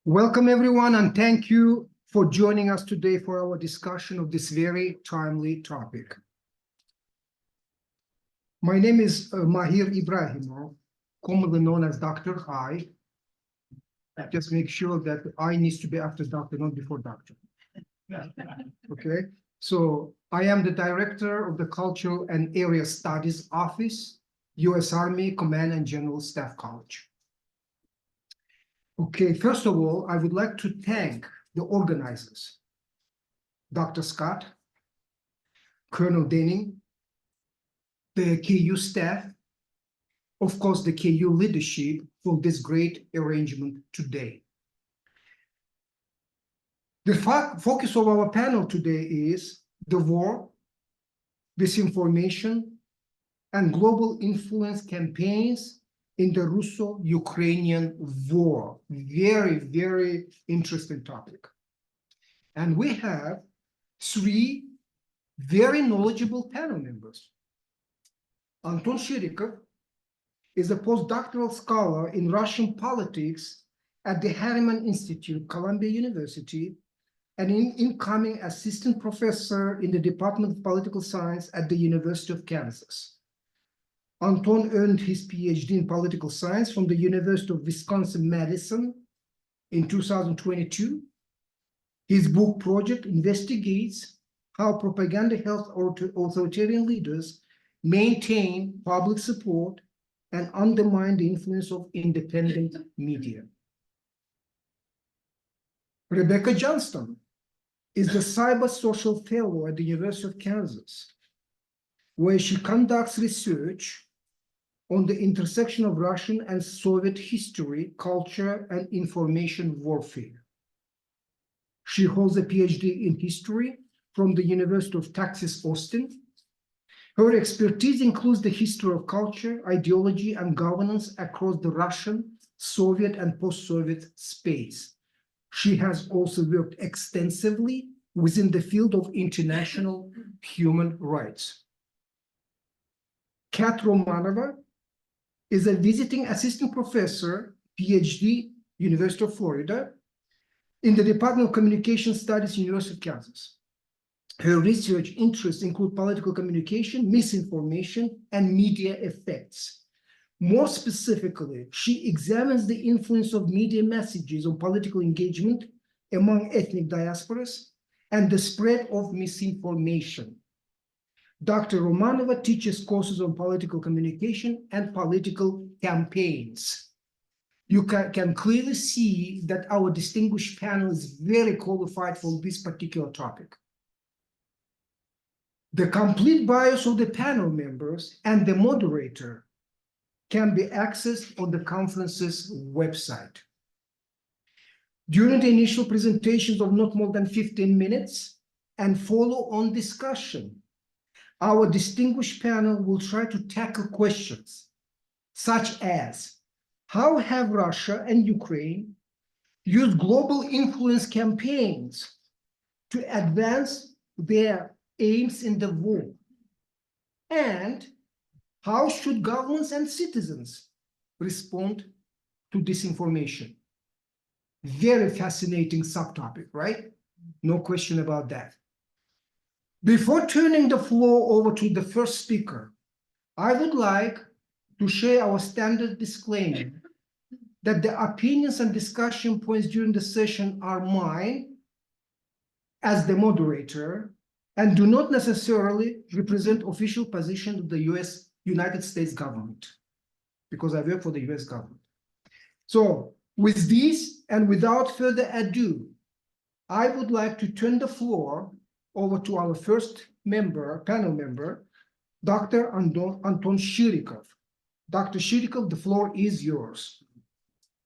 Welcome, everyone, and thank you for joining us today for our discussion of this very timely topic. My name is Mahir Ibrahimov, commonly known as Dr. I. Just make sure that I needs to be after doctor, not before doctor. Okay, so I am the director of the Cultural and Area Studies Office, U.S. Army Command and General Staff College. Okay, first of all, I would like to thank the organizers, Dr. Scott, Colonel Denning, the KU staff, of course, the KU leadership for this great arrangement today. The focus of our panel today is the war, disinformation, and global influence campaigns in the Russo-Ukrainian war. Very, very interesting topic. And we have three very knowledgeable panel members. Anton Shirikov is a postdoctoral scholar in Russian politics at the Harriman Institute, Columbia University, and an incoming assistant professor in the Department of Political Science at the University of Kansas. Anton earned his PhD in political science from the University of Wisconsin-Madison in 2022. His book project investigates how propaganda helps authoritarian leaders maintain public support and undermine the influence of independent media. Rebecca Johnston is the cyber social fellow at the University of Kansas, where she conducts research on the intersection of Russian and Soviet history, culture, and information warfare. She holds a PhD in history from the University of Texas, Austin. Her expertise includes the history of culture, ideology, and governance across the Russian, Soviet, and post-Soviet space. She has also worked extensively within the field of international human rights. Kat Romanova is a visiting assistant professor, PhD, University of Florida, in the Department of Communication Studies, University of Kansas. Her research interests include political communication, misinformation, and media effects. More specifically, she examines the influence of media messages on political engagement among ethnic diasporas and the spread of misinformation. Dr. Romanova teaches courses on political communication and political campaigns. You can clearly see that our distinguished panel is very qualified for this particular topic. The complete bios of the panel members and the moderator can be accessed on the conference's website. During the initial presentations of not more than 15 minutes and follow-on discussion, our distinguished panel will try to tackle questions such as, how have Russia and Ukraine used global influence campaigns to advance their aims in the war? And how should governments and citizens respond to disinformation? Very fascinating subtopic, right? No question about that. Before turning the floor over to the first speaker, I would like to share our standard disclaimer that the opinions and discussion points during the session are mine as the moderator and do not necessarily represent official position of the United States government, because I work for the US government. So with this and without further ado, I would like to turn the floor over to our first panel member, Dr. Anton Shirikov. Dr. Shirikov, the floor is yours.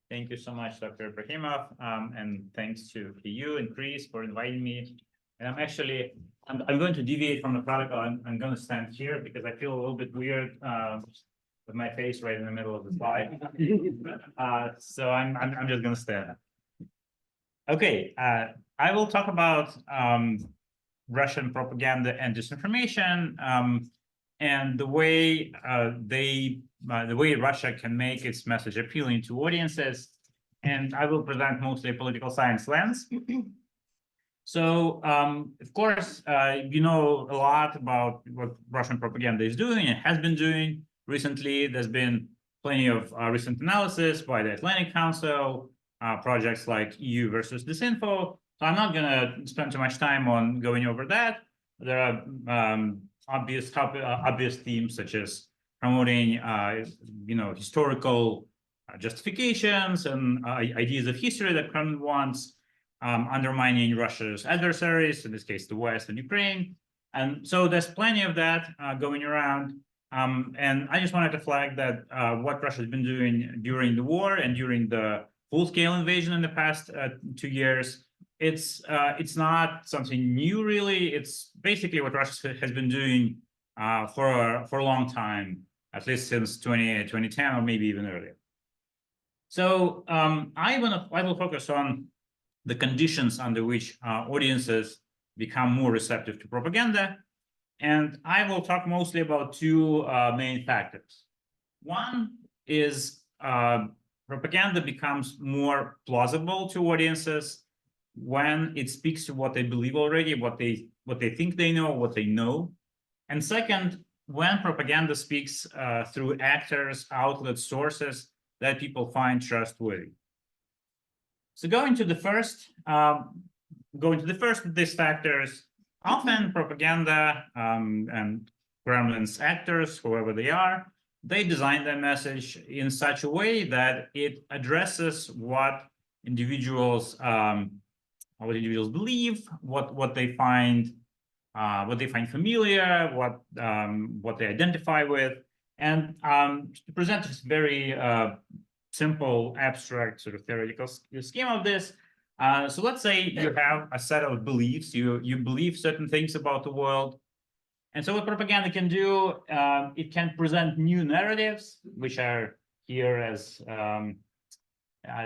Thank you so much, Dr. Ibrahimov, and thanks to you and Chris for inviting me. And I'm going to deviate from the protocol. I'm going to stand here because I feel a little bit weird with my face right in the middle of the slide. So I'm just going to stand. Okay, I will talk about Russian propaganda and disinformation, and the way Russia can make its message appealing to audiences, and I will present mostly a political science lens. So, of course, you know a lot about what Russian propaganda is doing and has been doing recently. There's been plenty of recent analysis by the Atlantic Council, projects like EU versus Disinfo. So I'm not going to spend too much time on going over that. There are obvious themes such as promoting, you know, historical justifications and ideas of history that Kremlin wants. Undermining Russia's adversaries, in this case, the West and Ukraine. And so there's plenty of that going around. And I just wanted to flag that what Russia has been doing during the war and during the full-scale invasion in the past 2 years, it's not something new, really. It's basically what Russia has been doing for a long time, at least since 2010 or maybe even earlier. So I will focus on the conditions under which audiences become more receptive to propaganda. And I will talk mostly about two main factors. One is propaganda becomes more plausible to audiences when it speaks to what they believe already, what they think they know, what they know. And second, when propaganda speaks through actors, outlets, sources that people find trustworthy. So going to the first of these factors, often propaganda and Kremlin's actors, whoever they are, they design their message in such a way that it addresses what individuals believe, what they find familiar, what they identify with, and to present this very simple, abstract, sort of theoretical scheme of this. So let's say you have a set of beliefs, you believe certain things about the world. And so what propaganda can do, it can present new narratives, which are here as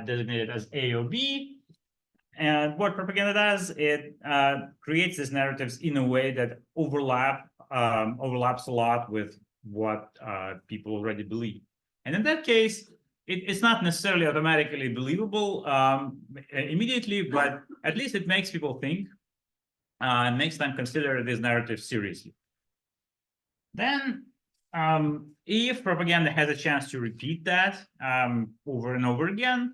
designated as A or B. And what propaganda does, it creates these narratives in a way that overlaps a lot with what people already believe. And in that case, it's not necessarily automatically believable immediately, but at least it makes people think and makes them consider this narrative seriously. Then, if propaganda has a chance to repeat that over and over again,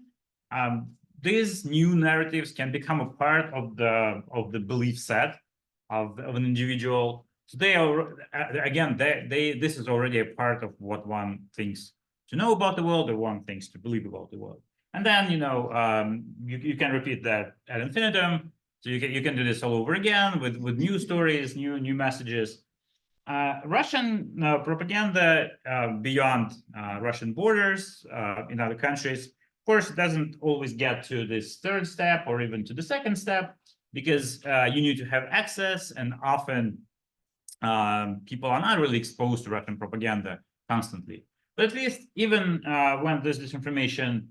these new narratives can become a part of the belief set of an individual. So they are, again, this is already a part of what one thinks to know about the world or one thinks to believe about the world. And then, you know, you can repeat that ad infinitum. So you can do this all over again with new stories, new messages. Russian propaganda beyond Russian borders in other countries, of course, it doesn't always get to this third step or even to the second step, because you need to have access, and often people are not really exposed to Russian propaganda constantly. But at least even when there's disinformation,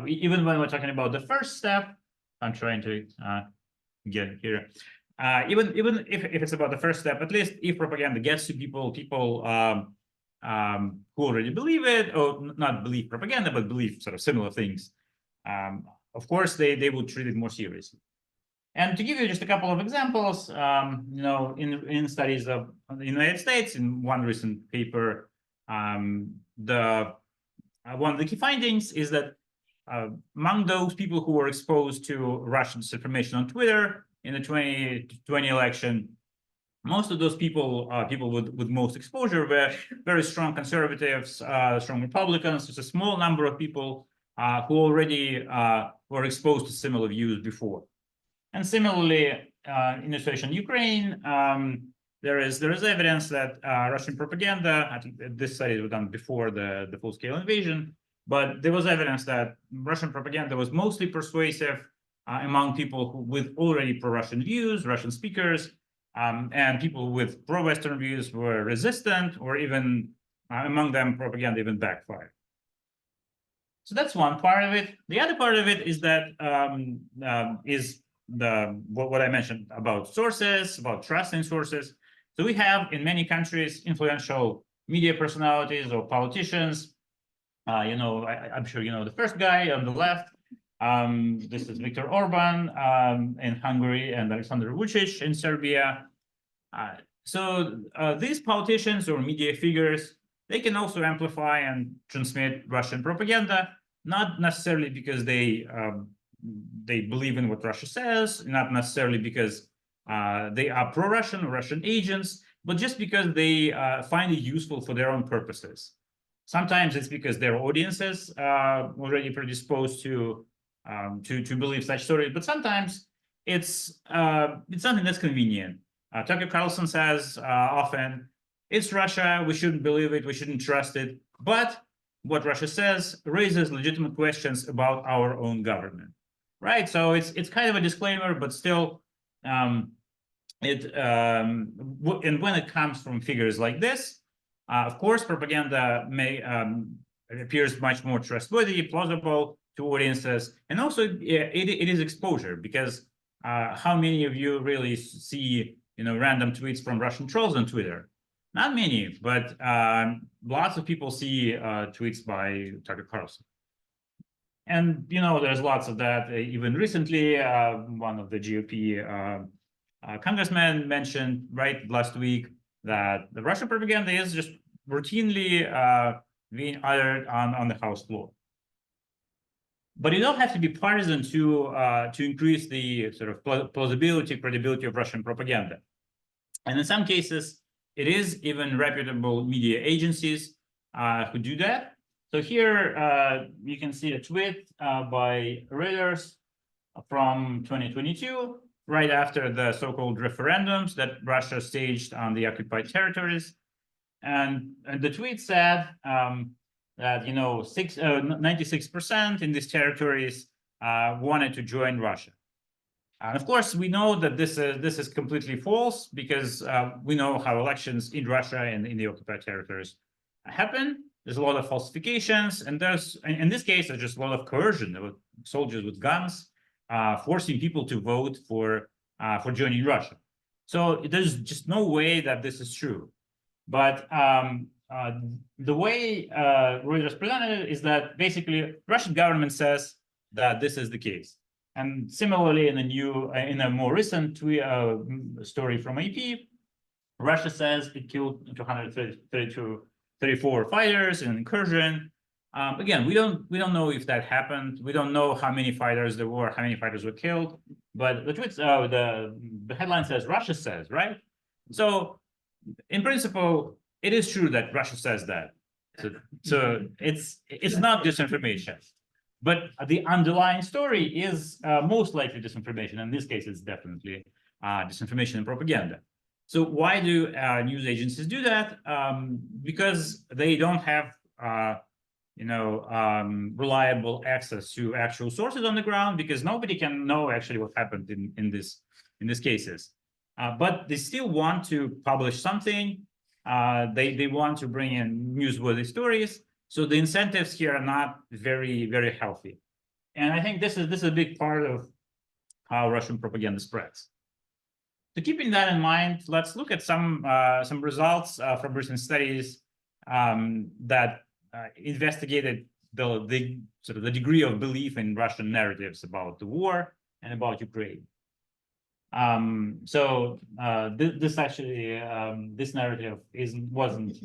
even when we're talking about the first step, I'm trying to get here. Even if it's about the first step, at least if propaganda gets to people who already believe it, or not believe propaganda, but believe sort of similar things, of course, they would treat it more seriously. And to give you just a couple of examples, you know, in studies of the United States, in one recent paper, one of the key findings is that among those people who were exposed to Russian disinformation on Twitter in the 2020 election, most of those people, people with most exposure, were very strong conservatives, strong Republicans. There's a small number of people who already were exposed to similar views before. And similarly, in the situation in Ukraine, there is evidence that Russian propaganda, this study was done before the full-scale invasion, but there was evidence that Russian propaganda was mostly persuasive among people with already pro-Russian views, Russian speakers, and people with pro-Western views were resistant, or even among them, propaganda even backfired. So that's one part of it. The other part of it is that what I mentioned about sources, about trusting sources. So we have in many countries influential media personalities or politicians. You know, I'm sure you know the first guy on the left. This is Viktor Orban in Hungary and Alexander Vučić in Serbia. So these politicians or media figures, they can also amplify and transmit Russian propaganda, not necessarily because they believe in what Russia says, not necessarily because they are pro-Russian or Russian agents, but just because they find it useful for their own purposes. Sometimes it's because their audiences are already predisposed to believe such stories, but sometimes it's something that's convenient. Tucker Carlson says often, it's Russia, we shouldn't believe it, we shouldn't trust it. But what Russia says raises legitimate questions about our own government, right? So it's kind of a disclaimer, but still, and when it comes from figures like this, of course, propaganda appears much more trustworthy, plausible to audiences, and also it is exposure, because how many of you really see random tweets from Russian trolls on Twitter? Not many, but lots of people see tweets by Tucker Carlson. And there's lots of that. Even recently, one of the GOP congressmen mentioned last week that the Russian propaganda is just routinely being uttered on the House floor. But you don't have to be partisan to increase the sort of plausibility, credibility of Russian propaganda. And in some cases, it is even reputable media agencies who do that. So here you can see a tweet by Reuters from 2022, right after the so-called referendums that Russia staged on the occupied territories. And the tweet said that 96% in these territories wanted to join Russia. And of course, we know that this is completely false, because we know how elections in Russia and in the occupied territories happen. There's a lot of falsifications, and in this case, there's just a lot of coercion of soldiers with guns forcing people to vote for joining Russia. So there's just no way that this is true. But the way Reuters presented it is that basically Russian government says that this is the case. And similarly, in a more recent story from AP, Russia says it killed 234 fighters in an incursion. Again, we don't know if that happened. We don't know how many fighters there were, how many fighters were killed. But the headline says Russia says, right? So in principle, it is true that Russia says that. So it's not disinformation. But the underlying story is most likely disinformation. In this case, it's definitely disinformation and propaganda. So why do news agencies do that? Because they don't have reliable access to actual sources on the ground, because nobody can know actually what happened in these cases. But they still want to publish something. They want to bring in newsworthy stories. So the incentives here are not very, very healthy. And I think this is a big part of how Russian propaganda spreads. So keeping that in mind, let's look at some results from recent studies that investigated the degree of belief in Russian narratives about the war and about Ukraine. This narrative wasn't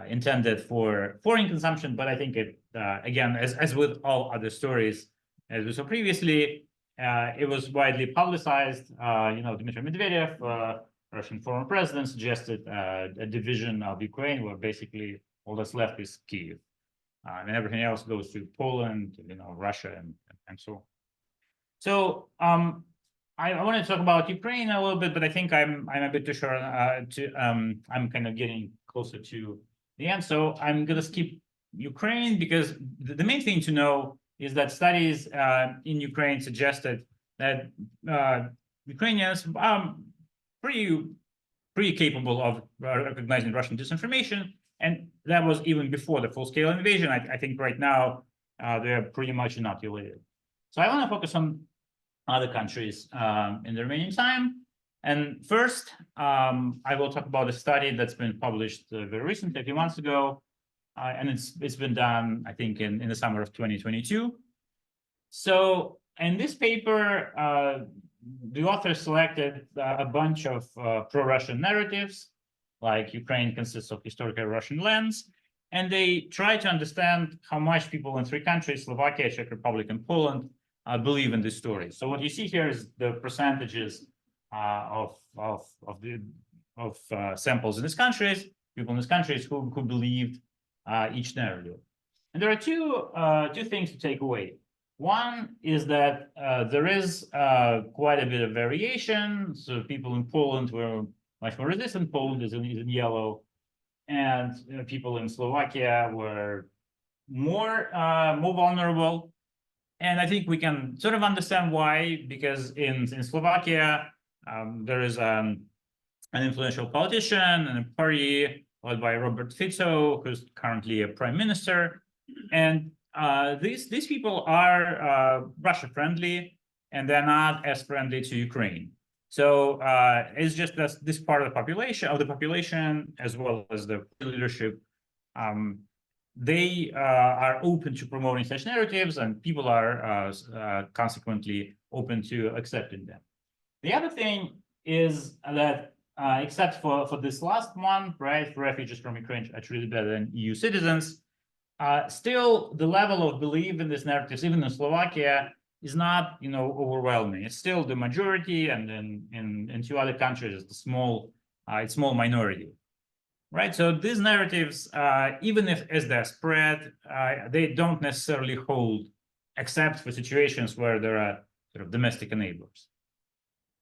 intended for foreign consumption, but I think it again, as with all other stories, as we saw previously, it was widely publicized. Dmitry Medvedev, Russian former president, suggested a division of Ukraine, where basically all that's left is Kyiv, and everything else goes to Poland, Russia, and so on. So I want to talk about Ukraine a little bit, but I think I'm a bit too short. I'm kind of getting closer to the end, so I'm going to skip Ukraine, because the main thing to know is that studies in Ukraine suggested that Ukrainians are pretty capable of recognizing Russian disinformation, and that was even before the full-scale invasion. I think right now they're pretty much inoculated. So I want to focus on other countries in the remaining time. And first, I will talk about a study that's been published very recently, a few months ago, and it's been done, I think, in the summer of 2022. So in this paper, the author selected a bunch of pro-Russian narratives, like Ukraine consists of historical Russian lands, and they try to understand how much people in three countries, Slovakia, Czech Republic, and Poland, believe in this story. So what you see here is the percentages of samples in these countries, people in these countries who believed each narrative. And there are two things to take away. One is that there is quite a bit of variation. So people in Poland were much more resistant. Poland is in yellow, and people in Slovakia were more vulnerable. And I think we can sort of understand why, because in Slovakia there is an influential politician and a party led by Robert Fico, who's currently a prime minister, and these people are Russia friendly, and they're not as friendly to Ukraine. So it's just that this part of the population, as well as the leadership, they are open to promoting such narratives, and people are consequently open to accepting them. The other thing is that except for this last one, right, refugees from Ukraine are treated better than EU citizens. Still, the level of belief in these narratives, even in Slovakia, is not, overwhelming. It's still the majority, and then in two other countries, it's small minority, right? So these narratives, even as they're spread, they don't necessarily hold, except for situations where there are sort of domestic enablers.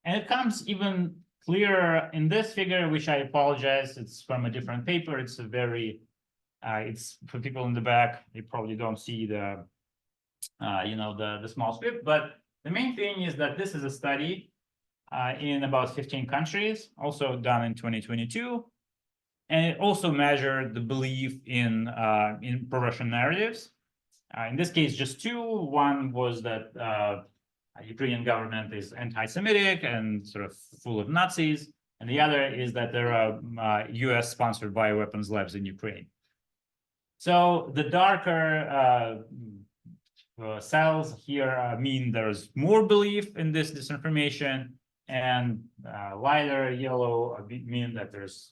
And it comes even clearer in this figure, which I apologize, it's from a different paper. It's a very it's for people in the back, they probably don't see the small script, but the main thing is that this is a study in about 15 countries, also done in 2022, and it also measured the belief in pro-Russian narratives. In this case, just two. One was that Ukrainian government is anti-Semitic and sort of full of Nazis, and the other is that there are US-sponsored bioweapons labs in Ukraine. So the darker cells here mean there's more belief in this disinformation, and lighter yellow mean that there's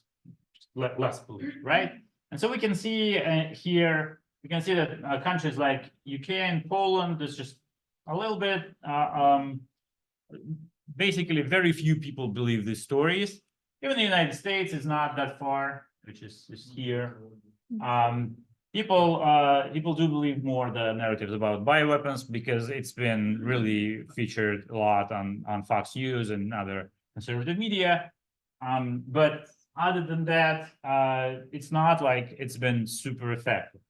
less belief, right? And so we can see here, we can see that countries like UK and Poland, there's just a little bit, basically very few people believe these stories. Even the United States is not that far, which is here. People do believe more the narratives about bioweapons because it's been really featured a lot on Fox News and other conservative media. But other than that, it's not like it's been super effective.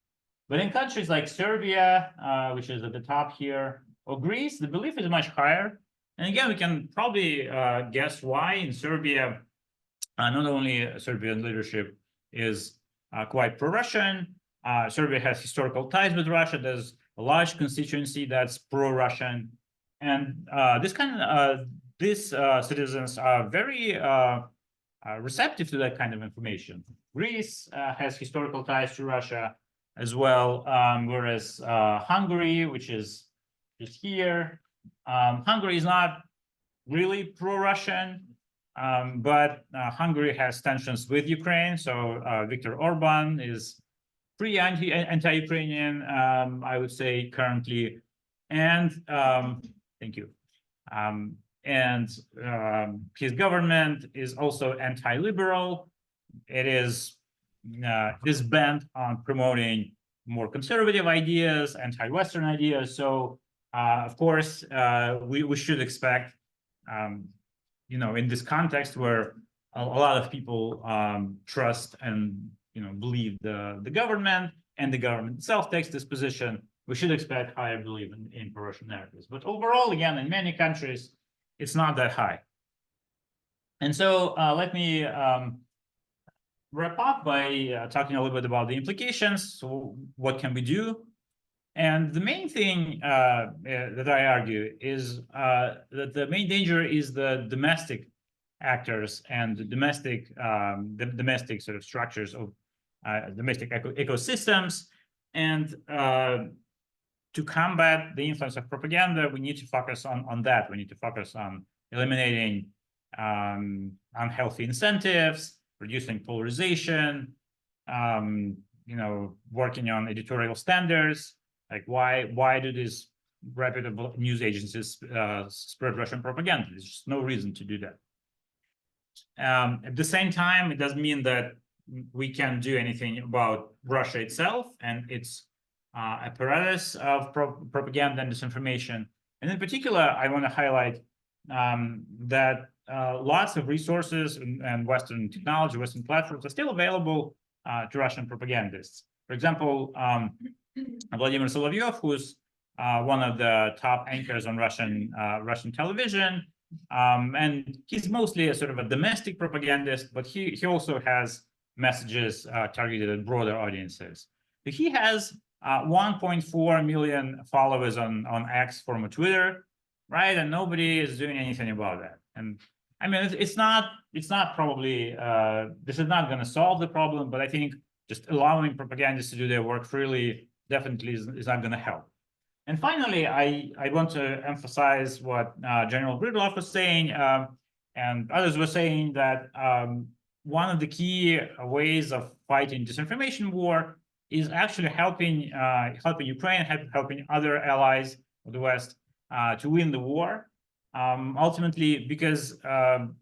But in countries like Serbia, which is at the top here, or Greece, the belief is much higher. And again, we can probably guess why. In Serbia, not only Serbian leadership is quite pro-Russian, Serbia has historical ties with Russia. There's a large constituency that's pro-Russian, and these citizens are very receptive to that kind of information. Greece has historical ties to Russia as well, whereas Hungary, which is just here, Hungary is not really pro-Russian, but Hungary has tensions with Ukraine. So Viktor Orban is pretty anti-Ukrainian, I would say currently, and thank you. And his government is also anti-liberal. It is bent on promoting more conservative ideas, anti-Western ideas. So, of course, we should expect, in this context where a lot of people trust and believe the government, and the government itself takes this position, we should expect higher belief in pro-Russian narratives. But overall, again, in many countries, it's not that high. And so let me wrap up by talking a little bit about the implications. So what can we do? And the main thing that I argue is that the main danger is the domestic actors and the domestic sort of structures of domestic ecosystems. And to combat the influence of propaganda, we need to focus on that. We need to focus on eliminating unhealthy incentives, reducing polarization, working on editorial standards. Like why do these reputable news agencies spread Russian propaganda? There's just no reason to do that. At the same time, it doesn't mean that we can do anything about Russia itself and its apparatus of propaganda and disinformation. And in particular, I want to highlight that lots of resources and Western technology, Western platforms are still available to Russian propagandists. For example, Vladimir Solovyov, who's one of the top anchors on Russian television, and he's mostly a sort of a domestic propagandist, but he also has messages targeted at broader audiences. But he has 1.4 million followers on X, former Twitter, right? And nobody is doing anything about that. And I mean, it's not probably, this is not going to solve the problem, but I think just allowing propagandists to do their work freely definitely is not going to help. And finally, I want to emphasize what General Bridlov was saying, and others were saying that one of the key ways of fighting disinformation war is actually helping Ukraine, helping other allies of the West to win the war. Ultimately, because one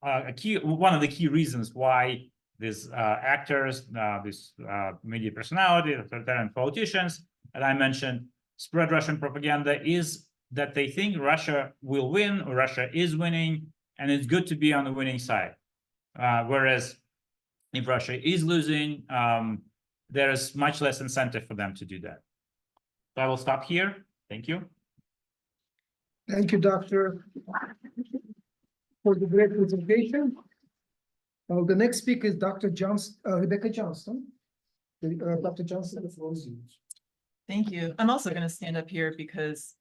of the key reasons why these actors, these media personalities, authoritarian politicians that I mentioned, spread Russian propaganda is that they think Russia will win or Russia is winning, and it's good to be on the winning side. Whereas if Russia is losing, there is much less incentive for them to do that. So I will stop here. Thank you. Thank you, Doctor, for the great presentation. The next speaker is Dr. Rebecca Johnston. Dr. Johnston, the floor is yours. Thank you. I'm also going to stand up here because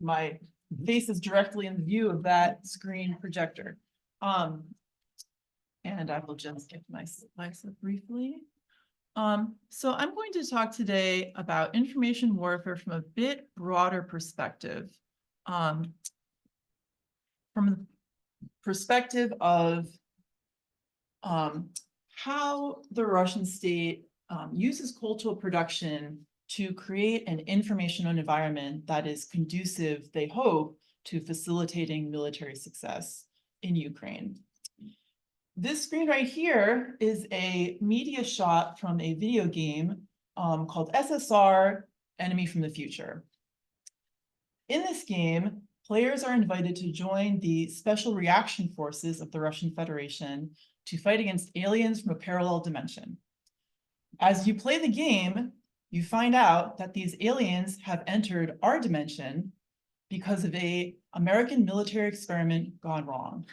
my face is directly in view of that screen projector. And I will just get my slides up briefly. So I'm going to talk today about information warfare from a bit broader perspective. From the perspective of how the Russian state uses cultural production to create an informational environment that is conducive, they hope, to facilitating military success in Ukraine. This screen right here is a media shot from a video game called SSR, Enemy from the Future. In this game, players are invited to join the Special Reaction Forces of the Russian Federation to fight against aliens from a parallel dimension. As you play the game, you find out that these aliens have entered our dimension because of an American military experiment gone wrong.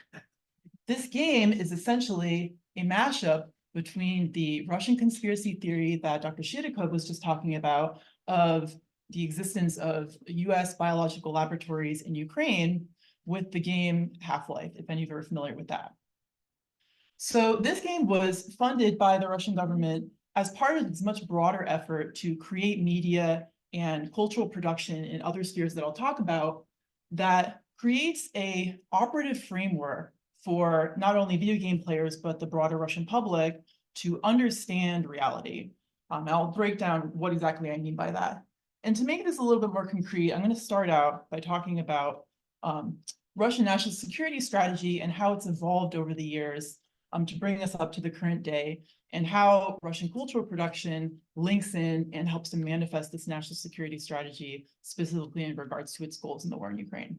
This game is essentially a mashup between the Russian conspiracy theory that Dr. Shirikov was just talking about of the existence of US biological laboratories in Ukraine with the game Half-Life, if any of you are familiar with that. So this game was funded by the Russian government as part of its much broader effort to create media and cultural production in other spheres that I'll talk about that creates an operative framework for not only video game players, but the broader Russian public to understand reality. I'll break down what exactly I mean by that. And to make this a little bit more concrete, I'm going to start out by talking about Russian national security strategy and how it's evolved over the years to bring us up to the current day, and how Russian cultural production links in and helps to manifest this national security strategy, specifically in regards to its goals in the war in Ukraine.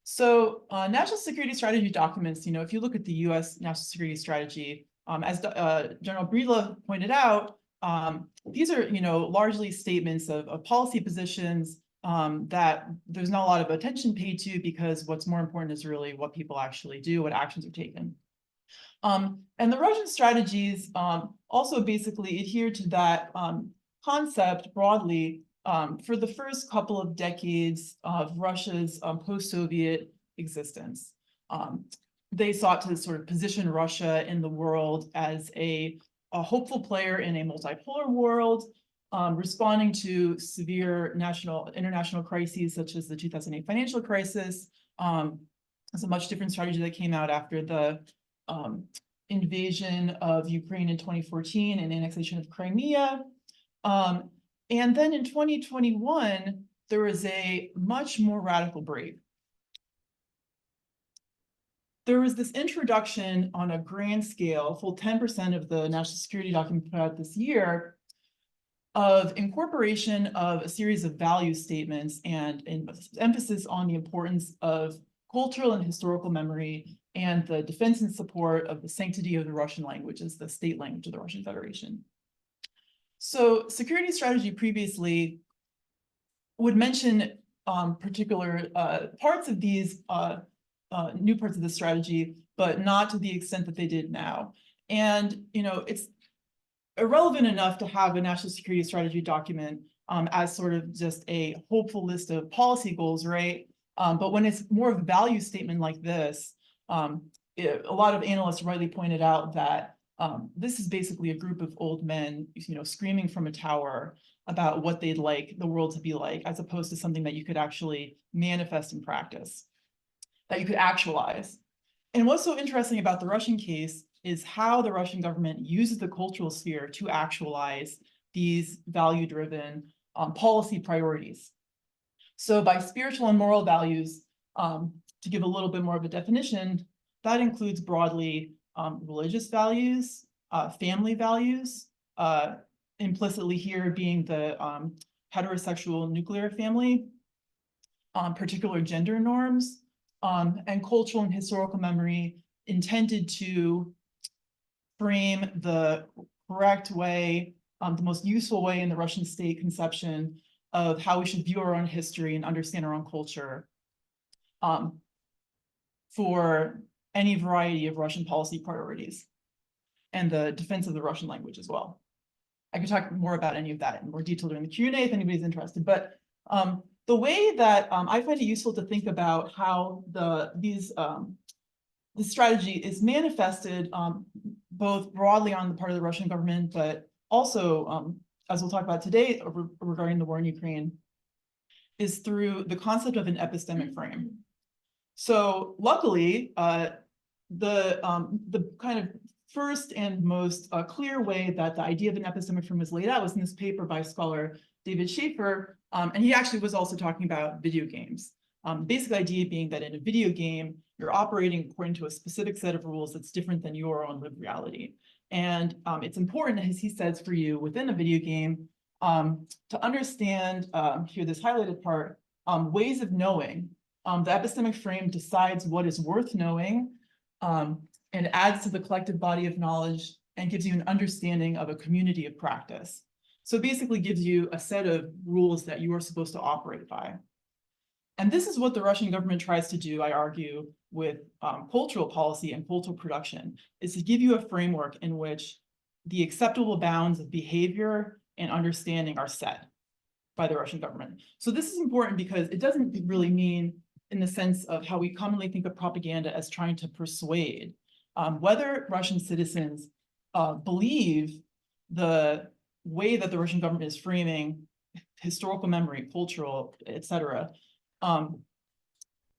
So national security strategy documents, if you look at the US national security strategy, as General Bridlov pointed out, these are largely statements of policy positions that there's not a lot of attention paid to, because what's more important is really what people actually do, what actions are taken. And the Russian strategies also basically adhere to that concept broadly for the first couple of decades of Russia's post-Soviet existence. They sought to sort of position Russia in the world as a hopeful player in a multipolar world, responding to severe international crises such as the 2008 financial crisis. It's a much different strategy that came out after the invasion of Ukraine in 2014 and annexation of Crimea. And then in 2021, there was a much more radical break. There was this introduction on a grand scale, full 10% of the national security document put out this year, of incorporation of a series of value statements and an emphasis on the importance of cultural and historical memory and the defense and support of the sanctity of the Russian language as the state language of the Russian Federation. So security strategy previously would mention particular parts of these new parts of the strategy, but not to the extent that they did now. And it's irrelevant enough to have a national security strategy document as sort of just a hopeful list of policy goals, right? But when it's more of a value statement like this, a lot of analysts rightly pointed out that this is basically a group of old men, screaming from a tower about what they'd like the world to be like, as opposed to something that you could actually manifest in practice, that you could actualize. And what's so interesting about the Russian case is how the Russian government uses the cultural sphere to actualize these value-driven policy priorities. So by spiritual and moral values, to give a little bit more of a definition, that includes broadly religious values, family values, implicitly here being the heterosexual nuclear family, particular gender norms, and cultural and historical memory intended to frame the correct way, the most useful way in the Russian state conception of how we should view our own history and understand our own culture for any variety of Russian policy priorities and the defense of the Russian language as well. I could talk more about any of that in more detail during the Q&A if anybody's interested, but the way that I find it useful to think about how the strategy is manifested both broadly on the part of the Russian government, but also, as we'll talk about today regarding the war in Ukraine, is through the concept of an epistemic frame. So luckily, the kind of first and most clear way that the idea of an epistemic frame was laid out was in this paper by scholar David Schaefer, and he actually was also talking about video games. Basic idea being that in a video game, you're operating according to a specific set of rules that's different than your own lived reality. And it's important, as he says, for you within a video game to understand, here this highlighted part, ways of knowing. The epistemic frame decides what is worth knowing and adds to the collective body of knowledge and gives you an understanding of a community of practice. So basically gives you a set of rules that you are supposed to operate by. And this is what the Russian government tries to do, I argue, with cultural policy and cultural production, is to give you a framework in which the acceptable bounds of behavior and understanding are set by the Russian government. So this is important because it doesn't really mean in the sense of how we commonly think of propaganda as trying to persuade. Whether Russian citizens believe the way that the Russian government is framing historical memory, cultural, et cetera,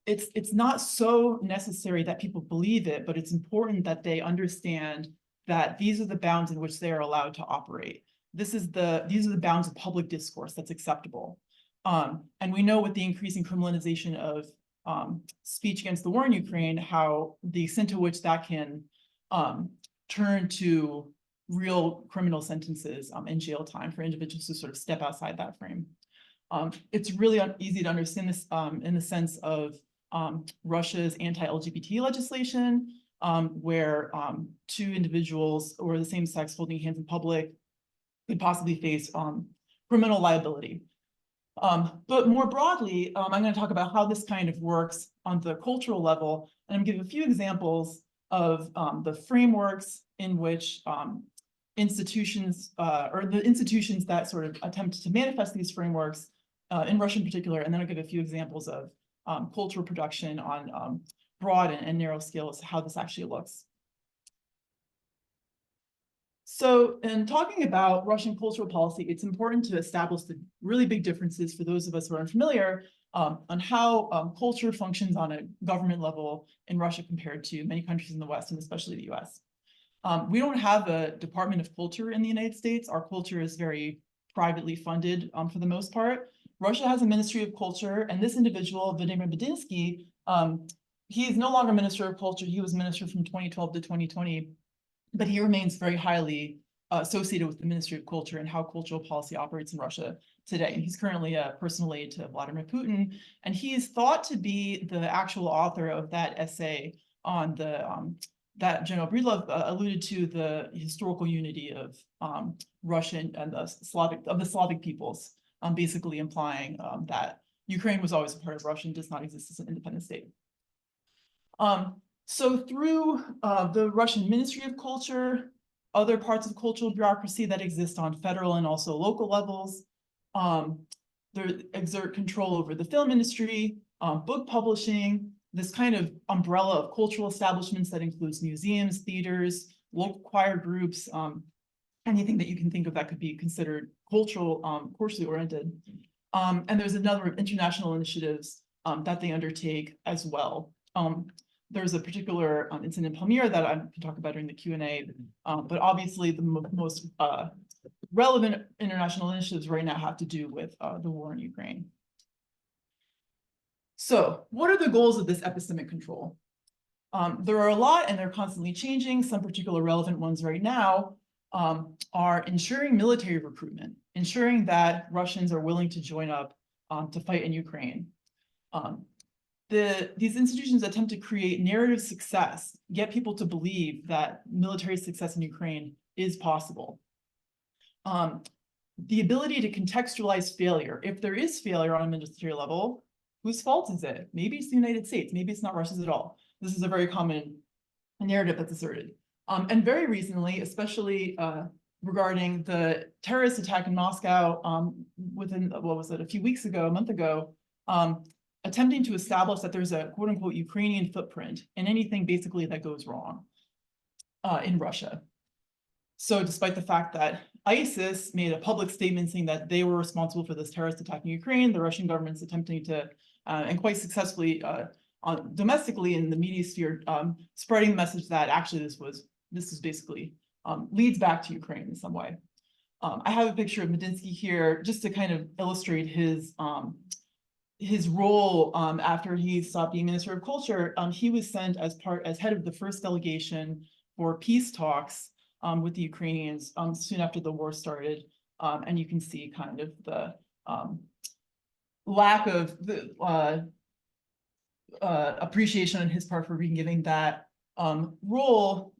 it's not so necessary that people believe it, but it's important that they understand that these are the bounds in which they are allowed to operate. These are the bounds of public discourse that's acceptable. And we know with the increasing criminalization of speech against the war in Ukraine, how the extent to which that can turn to real criminal sentences and jail time for individuals who sort of step outside that frame. It's really easy to understand this in the sense of Russia's anti-LGBT legislation, where two individuals or the same sex holding hands in public could possibly face criminal liability. But more broadly, I'm going to talk about how this kind of works on the cultural level, and I'm going to give a few examples of the frameworks in which institutions or the institutions that sort of attempt to manifest these frameworks in Russia in particular, and then I'll give a few examples of cultural production on broad and narrow scales, how this actually looks. So in talking about Russian cultural policy, it's important to establish the really big differences for those of us who are unfamiliar on how culture functions on a government level in Russia compared to many countries in the West, and especially the US. We don't have a Department of Culture in the United States. Our culture is very privately funded for the most part. Russia has a Ministry of Culture, and this individual, Vladimir Medinsky, he is no longer Minister of Culture. He was minister from 2012 to 2020, but he remains very highly associated with the Ministry of Culture and how cultural policy operates in Russia today. And he's currently a personal aide to Vladimir Putin, and he is thought to be the actual author of that essay on the that General Breedlove alluded to, the historical unity of Russian and the Slavic peoples, basically implying that Ukraine was always a part of Russia and does not exist as an independent state. So through the Russian Ministry of Culture, other parts of cultural bureaucracy that exist on federal and also local levels, they exert control over the film industry, book publishing, this kind of umbrella of cultural establishments that includes museums, theaters, local choir groups, anything that you can think of that could be considered culturally oriented. And there's a number of international initiatives that they undertake as well. There's a particular incident in Palmyra that I can talk about during the Q&A, but obviously the most relevant international initiatives right now have to do with the war in Ukraine. So what are the goals of this epistemic control? There are a lot and they're constantly changing. Some particular relevant ones right now are ensuring military recruitment, ensuring that Russians are willing to join up to fight in Ukraine. These institutions attempt to create narrative success, get people to believe that military success in Ukraine is possible. The ability to contextualize failure. If there is failure on a military level, whose fault is it? Maybe it's the United States, maybe it's not Russia's at all. This is a very common narrative that's asserted. And very recently, especially regarding the terrorist attack in Moscow within, what was it, a few weeks ago, a month ago, attempting to establish that there's a quote unquote Ukrainian footprint in anything basically that goes wrong in Russia. So despite the fact that ISIS made a public statement saying that they were responsible for this terrorist attack in Ukraine, the Russian government's attempting to, and quite successfully domestically in the media sphere, spreading the message that actually this is basically leads back to Ukraine in some way. I have a picture of Medinsky here just to kind of illustrate his role after he stopped being Minister of Culture. He was sent as head of the first delegation for peace talks with the Ukrainians soon after the war started. And you can see kind of the lack of the appreciation on his part for being given that role.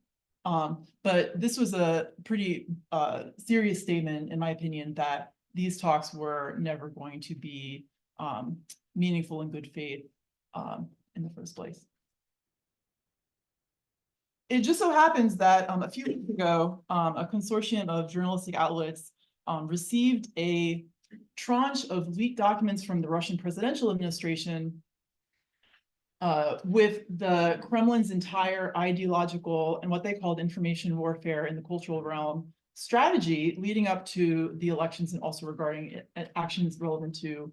But this was a pretty serious statement, in my opinion, that these talks were never going to be meaningful and good faith in the first place. It just so happens that a few weeks ago, a consortium of journalistic outlets received a tranche of leaked documents from the Russian presidential administration with the Kremlin's entire ideological and what they called information warfare in the cultural realm strategy leading up to the elections, and also regarding actions relevant to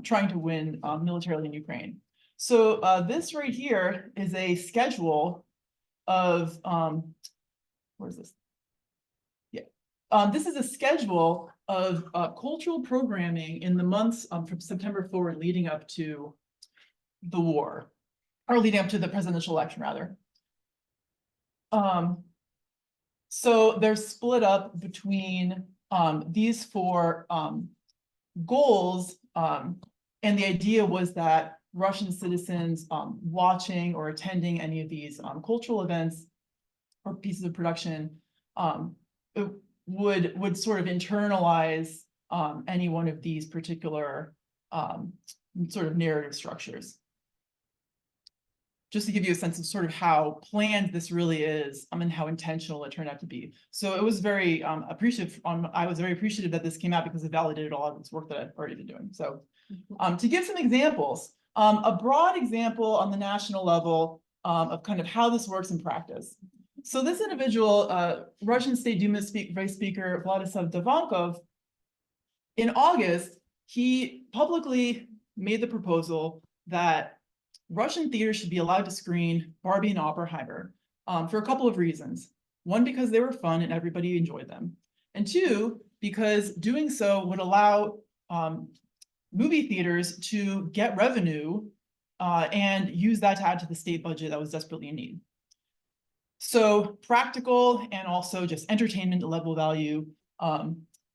trying to win militarily in Ukraine. So this right here is a schedule of, where is this? Yeah, this is a schedule of cultural programming in the months from September forward leading up to the war, or leading up to the presidential election rather. So they're split up between these four goals, and the idea was that Russian citizens watching or attending any of these cultural events or pieces of production would sort of internalize any one of these particular sort of narrative structures. Just to give you a sense of sort of how planned this really is and how intentional it turned out to be. So it was very appreciative. I was very appreciative that this came out because it validated a lot of this work that I've already been doing. So to give some examples, a broad example on the national level of kind of how this works in practice. So this individual, Russian State Duma Vice Speaker Vladislav Davankov, in August, he publicly made the proposal that Russian theaters should be allowed to screen Barbie and Oppenheimer for a couple of reasons. One, because they were fun and everybody enjoyed them. And two, because doing so would allow movie theaters to get revenue and use that to add to the state budget that was desperately in need. So practical and also just entertainment level value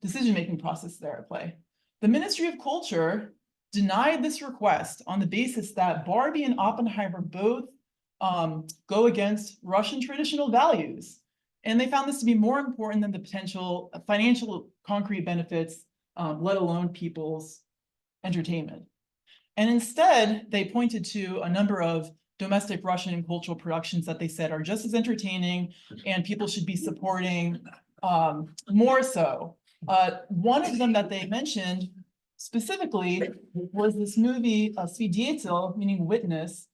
decision-making process there at play. The Ministry of Culture denied this request on the basis that Barbie and Oppenheimer both go against Russian traditional values. And they found this to be more important than the potential financial concrete benefits, let alone people's entertainment. And instead, they pointed to a number of domestic Russian cultural productions that they said are just as entertaining and people should be supporting more so. One of them that they mentioned specifically was this movie, Свидетель, meaning witness,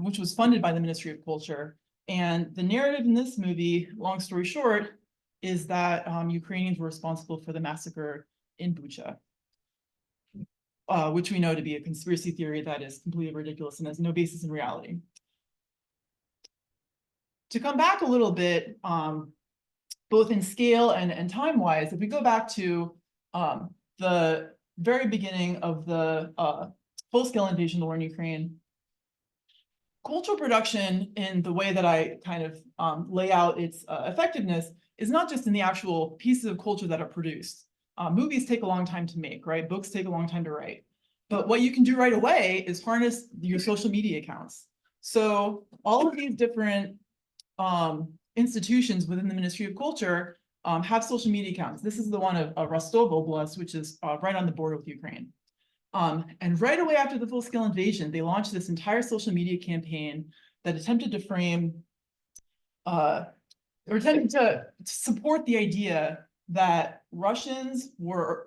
which was funded by the Ministry of Culture. And the narrative in this movie, long story short, is that Ukrainians were responsible for the massacre in Bucha, which we know to be a conspiracy theory that is completely ridiculous and has no basis in reality. To come back a little bit, both in scale and time-wise, if we go back to the very beginning of the full-scale invasion of the war in Ukraine, cultural production in the way that I kind of lay out its effectiveness is not just in the actual pieces of culture that are produced. Movies take a long time to make, right? Books take a long time to write. But what you can do right away is harness your social media accounts. So all of these different institutions within the Ministry of Culture have social media accounts. This is the one of Rostov Oblast, which is right on the border with Ukraine. And right away after the full-scale invasion, they launched this entire social media campaign that attempted to frame, or attempted to support the idea that Russians were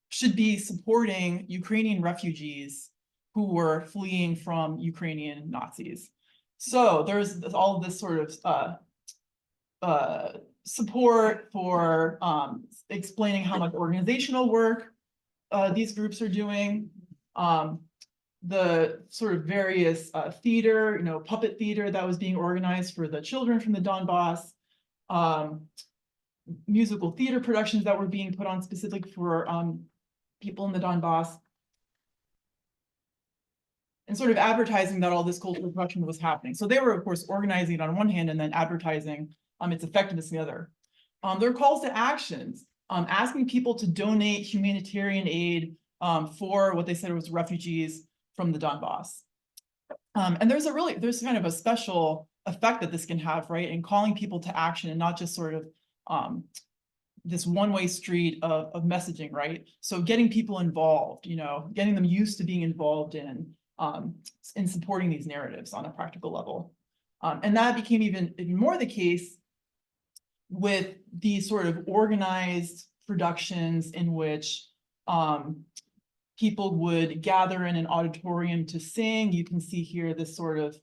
should be supporting Ukrainian refugees who were fleeing from Ukrainian Nazis. So there's all of this sort of support for explaining how much organizational work these groups are doing, the sort of various theater, puppet theater that was being organized for the children from the Donbass, musical theater productions that were being put on specifically for people in the Donbass, and sort of advertising that all this cultural production was happening. So they were, of course, organizing it on one hand and then advertising its effectiveness on the other. There are calls to actions, asking people to donate humanitarian aid for what they said was refugees from the Donbass. And there's kind of a special effect that this can have, right? In calling people to action and not just sort of this one-way street of messaging, right? So getting people involved, getting them used to being involved in supporting these narratives on a practical level. And that became even more the case with these sort of organized productions in which people would gather in an auditorium to sing. You can see here this sort of,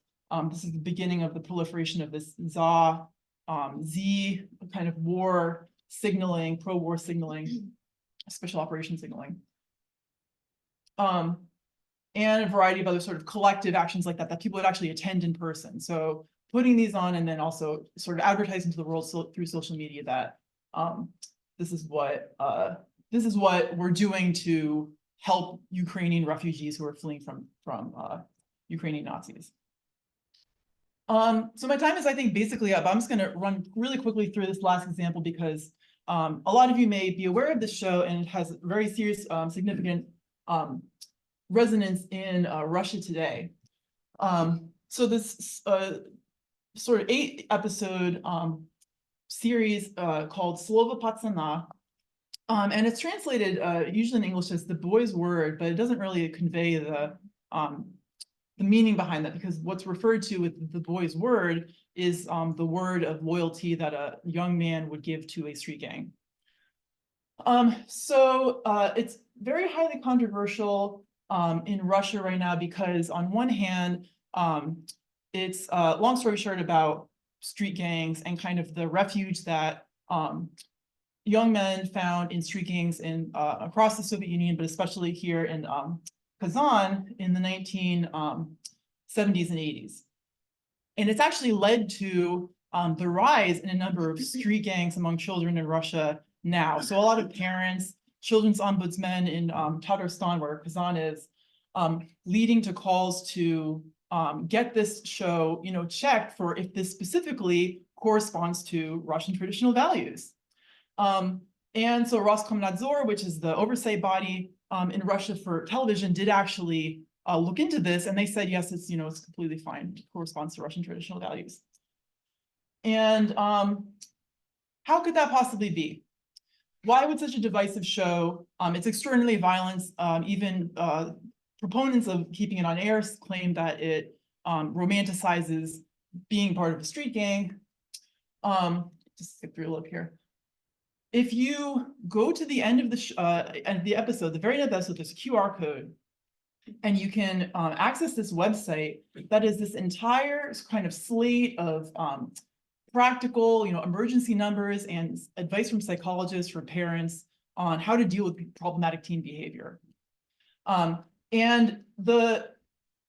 this is the beginning of the proliferation of this Z kind of war signaling, pro-war signaling, special operation signaling. And a variety of other sort of collective actions like that people would actually attend in person. So putting these on and then also sort of advertising to the world through social media that this is what we're doing to help Ukrainian refugees who are fleeing from Ukrainian Nazis. So my time is, I think, basically up. I'm just going to run really quickly through this last example because a lot of you may be aware of this show and it has very serious, significant resonance in Russia today. So this sort of 8-episode series called Slovo Patsana, and it's translated usually in English as the boy's word, but it doesn't really convey the meaning behind that, because what's referred to with the boy's word is the word of loyalty that a young man would give to a street gang. So it's very highly controversial in Russia right now because on one hand, it's long story short about street gangs and kind of the refuge that young men found in street gangs in across the Soviet Union, but especially here in Kazan in the 1970s and 80s. And it's actually led to the rise in a number of street gangs among children in Russia now. So a lot of parents, children's ombudsmen in Tatarstan, where Kazan is, leading to calls to get this show, checked for if this specifically corresponds to Russian traditional values. And so Roskomnadzor, which is the oversight body in Russia for television, did actually look into this, and they said, yes, it's completely fine. It corresponds to Russian traditional values. And how could that possibly be? Why would such a divisive show? It's extraordinarily violent. Even proponents of keeping it on air claim that it romanticizes being part of a street gang. Just skip through a little here. If you go to the end of the episode, the very end of the episode, there's a QR code, and you can access this website that is this entire kind of slate of practical, emergency numbers and advice from psychologists for parents on how to deal with problematic teen behavior. And the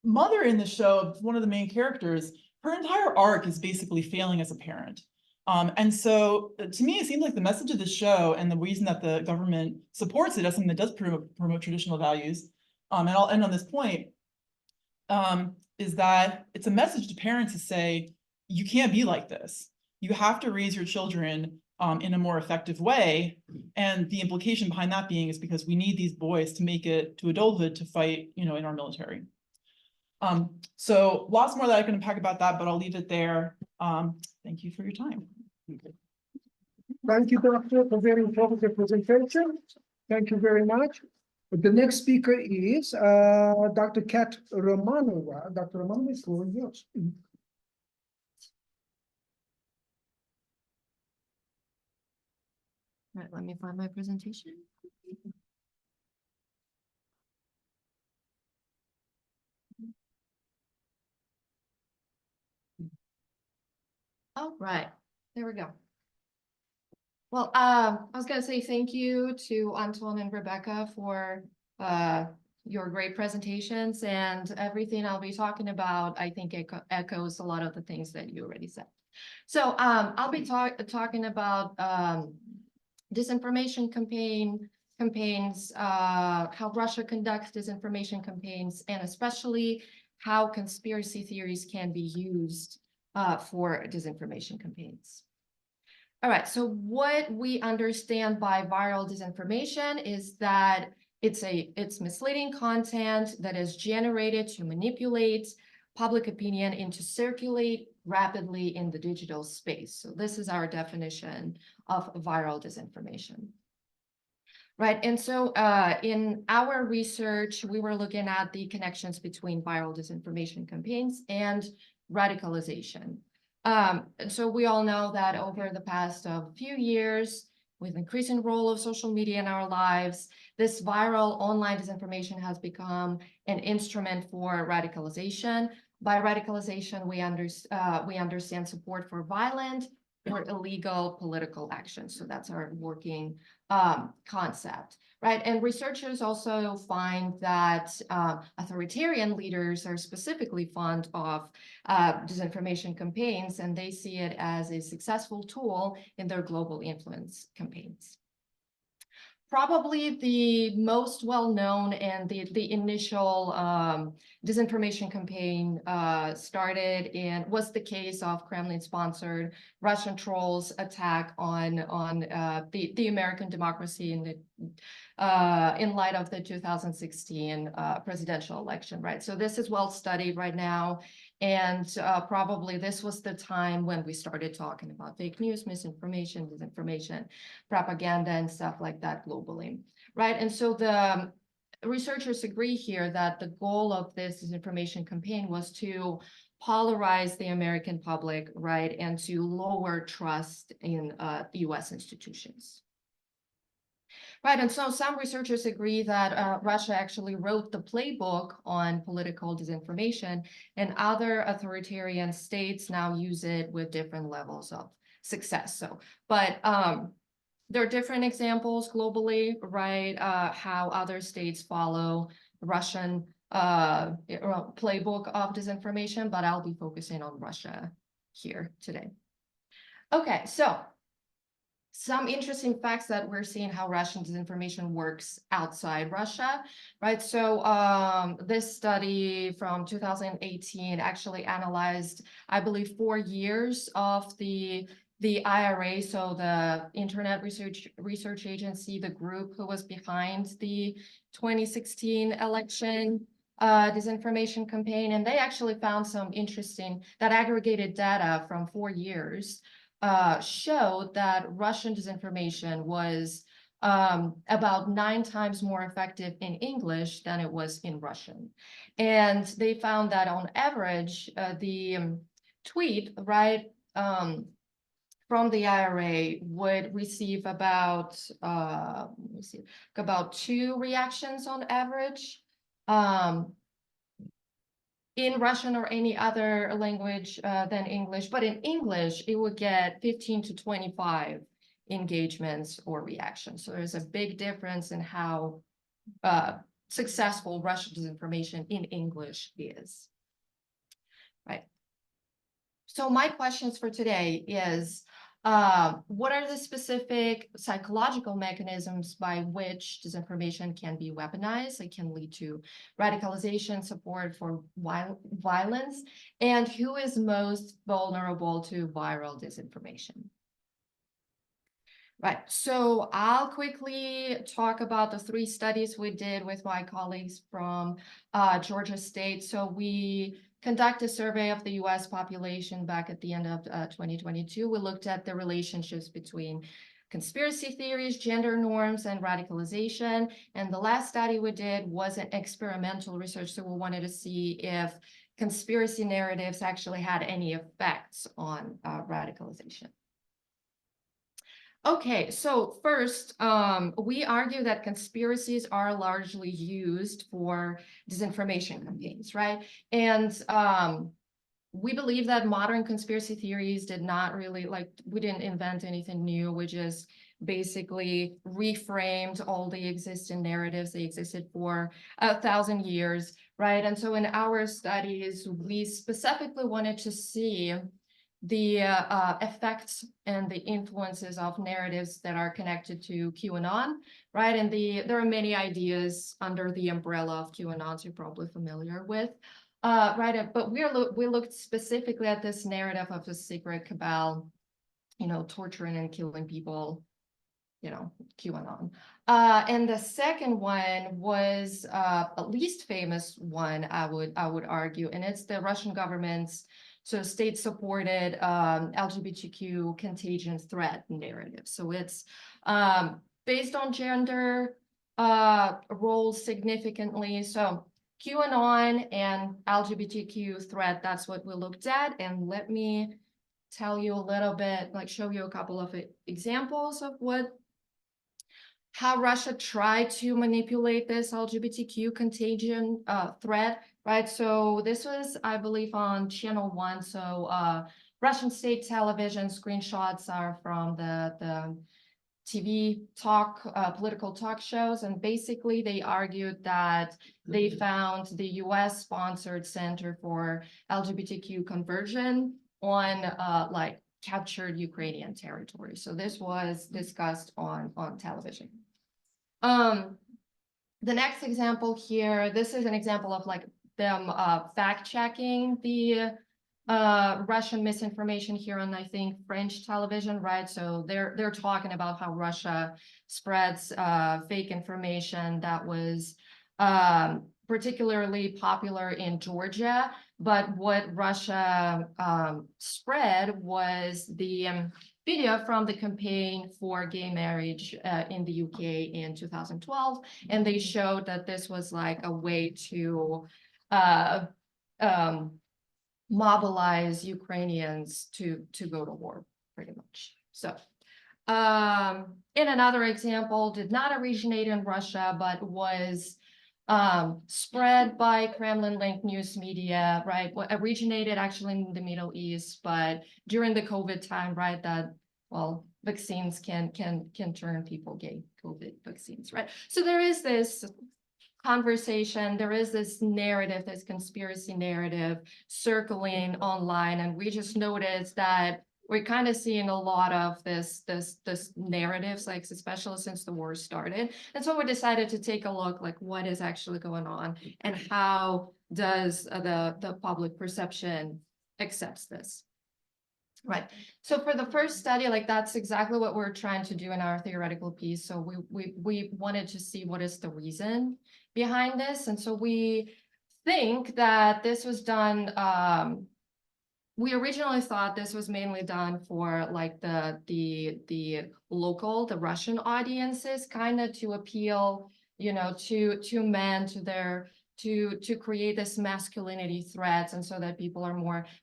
mother in the show, one of the main characters, her entire arc is basically failing as a parent. And so to me, it seems like the message of the show and the reason that the government supports it as something that does promote traditional values, and I'll end on this point, is that it's a message to parents to say, you can't be like this. You have to raise your children in a more effective way. And the implication behind that being is because we need these boys to make it to adulthood to fight, in our military. So lots more that I can unpack about that, but I'll leave it there. Thank you for your time. Thank you, Doctor, for very informative presentation. Thank you very much. The next speaker is Dr. Kat Romanova. Dr. Romanova, the floor is yours. All right, let me find my presentation. All right, there we go. Well, I was going to say thank you to Anton and Rebecca for your great presentations, and everything I'll be talking about, I think echoes a lot of the things that you already said. So I'll be talking about disinformation campaigns, how Russia conducts disinformation campaigns, and especially how conspiracy theories can be used for disinformation campaigns. All right, so what we understand by viral disinformation is that it's misleading content that is generated to manipulate public opinion and to circulate rapidly in the digital space. So this is our definition of viral disinformation. Right, and so in our research, we were looking at the connections between viral disinformation campaigns and radicalization. So we all know that over the past few years, with increasing role of social media in our lives, this viral online disinformation has become an instrument for radicalization. By radicalization, we understand support for violent or illegal political action. So that's our working concept, right? And researchers also find that authoritarian leaders are specifically fond of disinformation campaigns, and they see it as a successful tool in their global influence campaigns. Probably the most well-known and the initial disinformation campaign was the case of Kremlin-sponsored Russian trolls attack on the American democracy in light of the 2016 presidential election, right? So this is well studied right now, and probably this was the time when we started talking about fake news, misinformation, disinformation, propaganda, and stuff like that globally, right? And so the researchers agree here that the goal of this disinformation campaign was to polarize the American public, right, and to lower trust in US institutions. Right, and so some researchers agree that Russia actually wrote the playbook on political disinformation, and other authoritarian states now use it with different levels of success. So, but there are different examples globally, right? How other states follow Russian playbook of disinformation, but I'll be focusing on Russia here today. Okay, so some interesting facts that we're seeing how Russian disinformation works outside Russia, right? So this study from 2018 actually analyzed, I believe, 4 years of the IRA, so the Internet Research Agency, the group who was behind the 2016 election disinformation campaign, and they actually found some interesting, that aggregated data from 4 years showed that Russian disinformation was about 9 times more effective in English than it was in Russian. And they found that on average, the tweet, right, from the IRA would receive about, let me see, about 2 reactions on average. In Russian or any other language than English, but in English, it would get 15 to 25 engagements or reactions. So there's a big difference in how successful Russian disinformation in English is, right? So my questions for today is, what are the specific psychological mechanisms by which disinformation can be weaponized? It can lead to radicalization, support for violence, and who is most vulnerable to viral disinformation? Right, so I'll quickly talk about the 3 studies we did with my colleagues from Georgia State. So we conducted a survey of the US population back at the end of 2022. We looked at the relationships between conspiracy theories, gender norms, and radicalization. And the last study we did was an experimental research. So we wanted to see if conspiracy narratives actually had any effects on radicalization. Okay, so first, we argue that conspiracies are largely used for disinformation campaigns, right? And we believe that modern conspiracy theories did not really, we didn't invent anything new. We just basically reframed all the existing narratives. They existed for 1,000 years, right? And so in our studies, we specifically wanted to see the effects and the influences of narratives that are connected to QAnon, right? And there are many ideas under the umbrella of QAnon you're probably familiar with, right? But we looked specifically at this narrative of a secret cabal, torturing and killing people, QAnon. And the second one was a least famous one, I would argue, and it's the Russian government's state-supported LGBTQ contagion threat narrative. So it's based on gender roles significantly. So QAnon and LGBTQ threat, that's what we looked at. And let me tell you a little bit, show you a couple of examples of how Russia tried to manipulate this LGBTQ contagion threat, right? So this was, I believe, on Channel 1. So Russian state television screenshots are from the TV talk, political talk shows. And basically they argued that they found the US-sponsored Center for LGBTQ Conversion on captured Ukrainian territory. So this was discussed on television. The next example here, this is an example of them fact-checking the Russian misinformation here on, I think, French television, right? So they're talking about how Russia spreads fake information that was particularly popular in Georgia. But what Russia spread was the video from the campaign for gay marriage in the UK in 2012. And they showed that this was a way to mobilize Ukrainians to go to war, pretty much. So in another example, did not originate in Russia, but was spread by Kremlin-linked news media, right? What originated actually in the Middle East, but during the COVID time, right, that, well, vaccines can turn people gay, COVID vaccines, right? So there is this conversation, there is this narrative, this conspiracy narrative circling online, and we just noticed that we're kind of seeing a lot of this narratives, like especially since the war started. And so we decided to take a look, like what is actually going on and how does the public perception accepts this. Right. So for the first study, like that's exactly what we're trying to do in our theoretical piece. So we wanted to see what is the reason behind this. And so we think that this was done, we originally thought this was mainly done for like the local, the Russian audiences, kind of to appeal, you know, to men, to their to create this masculinity threats, and so that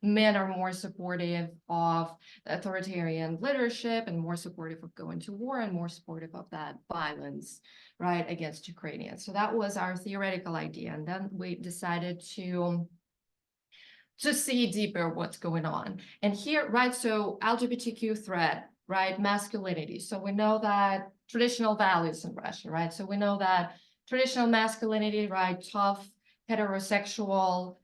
men are more supportive of authoritarian leadership and more supportive of going to war and more supportive of that violence, right, against Ukrainians. So that was our theoretical idea, and then we decided to see deeper what's going on. And here, right, so LGBTQ threat, right, masculinity. So we know that traditional values in Russia, right? So we know that traditional masculinity, right, tough, heterosexual,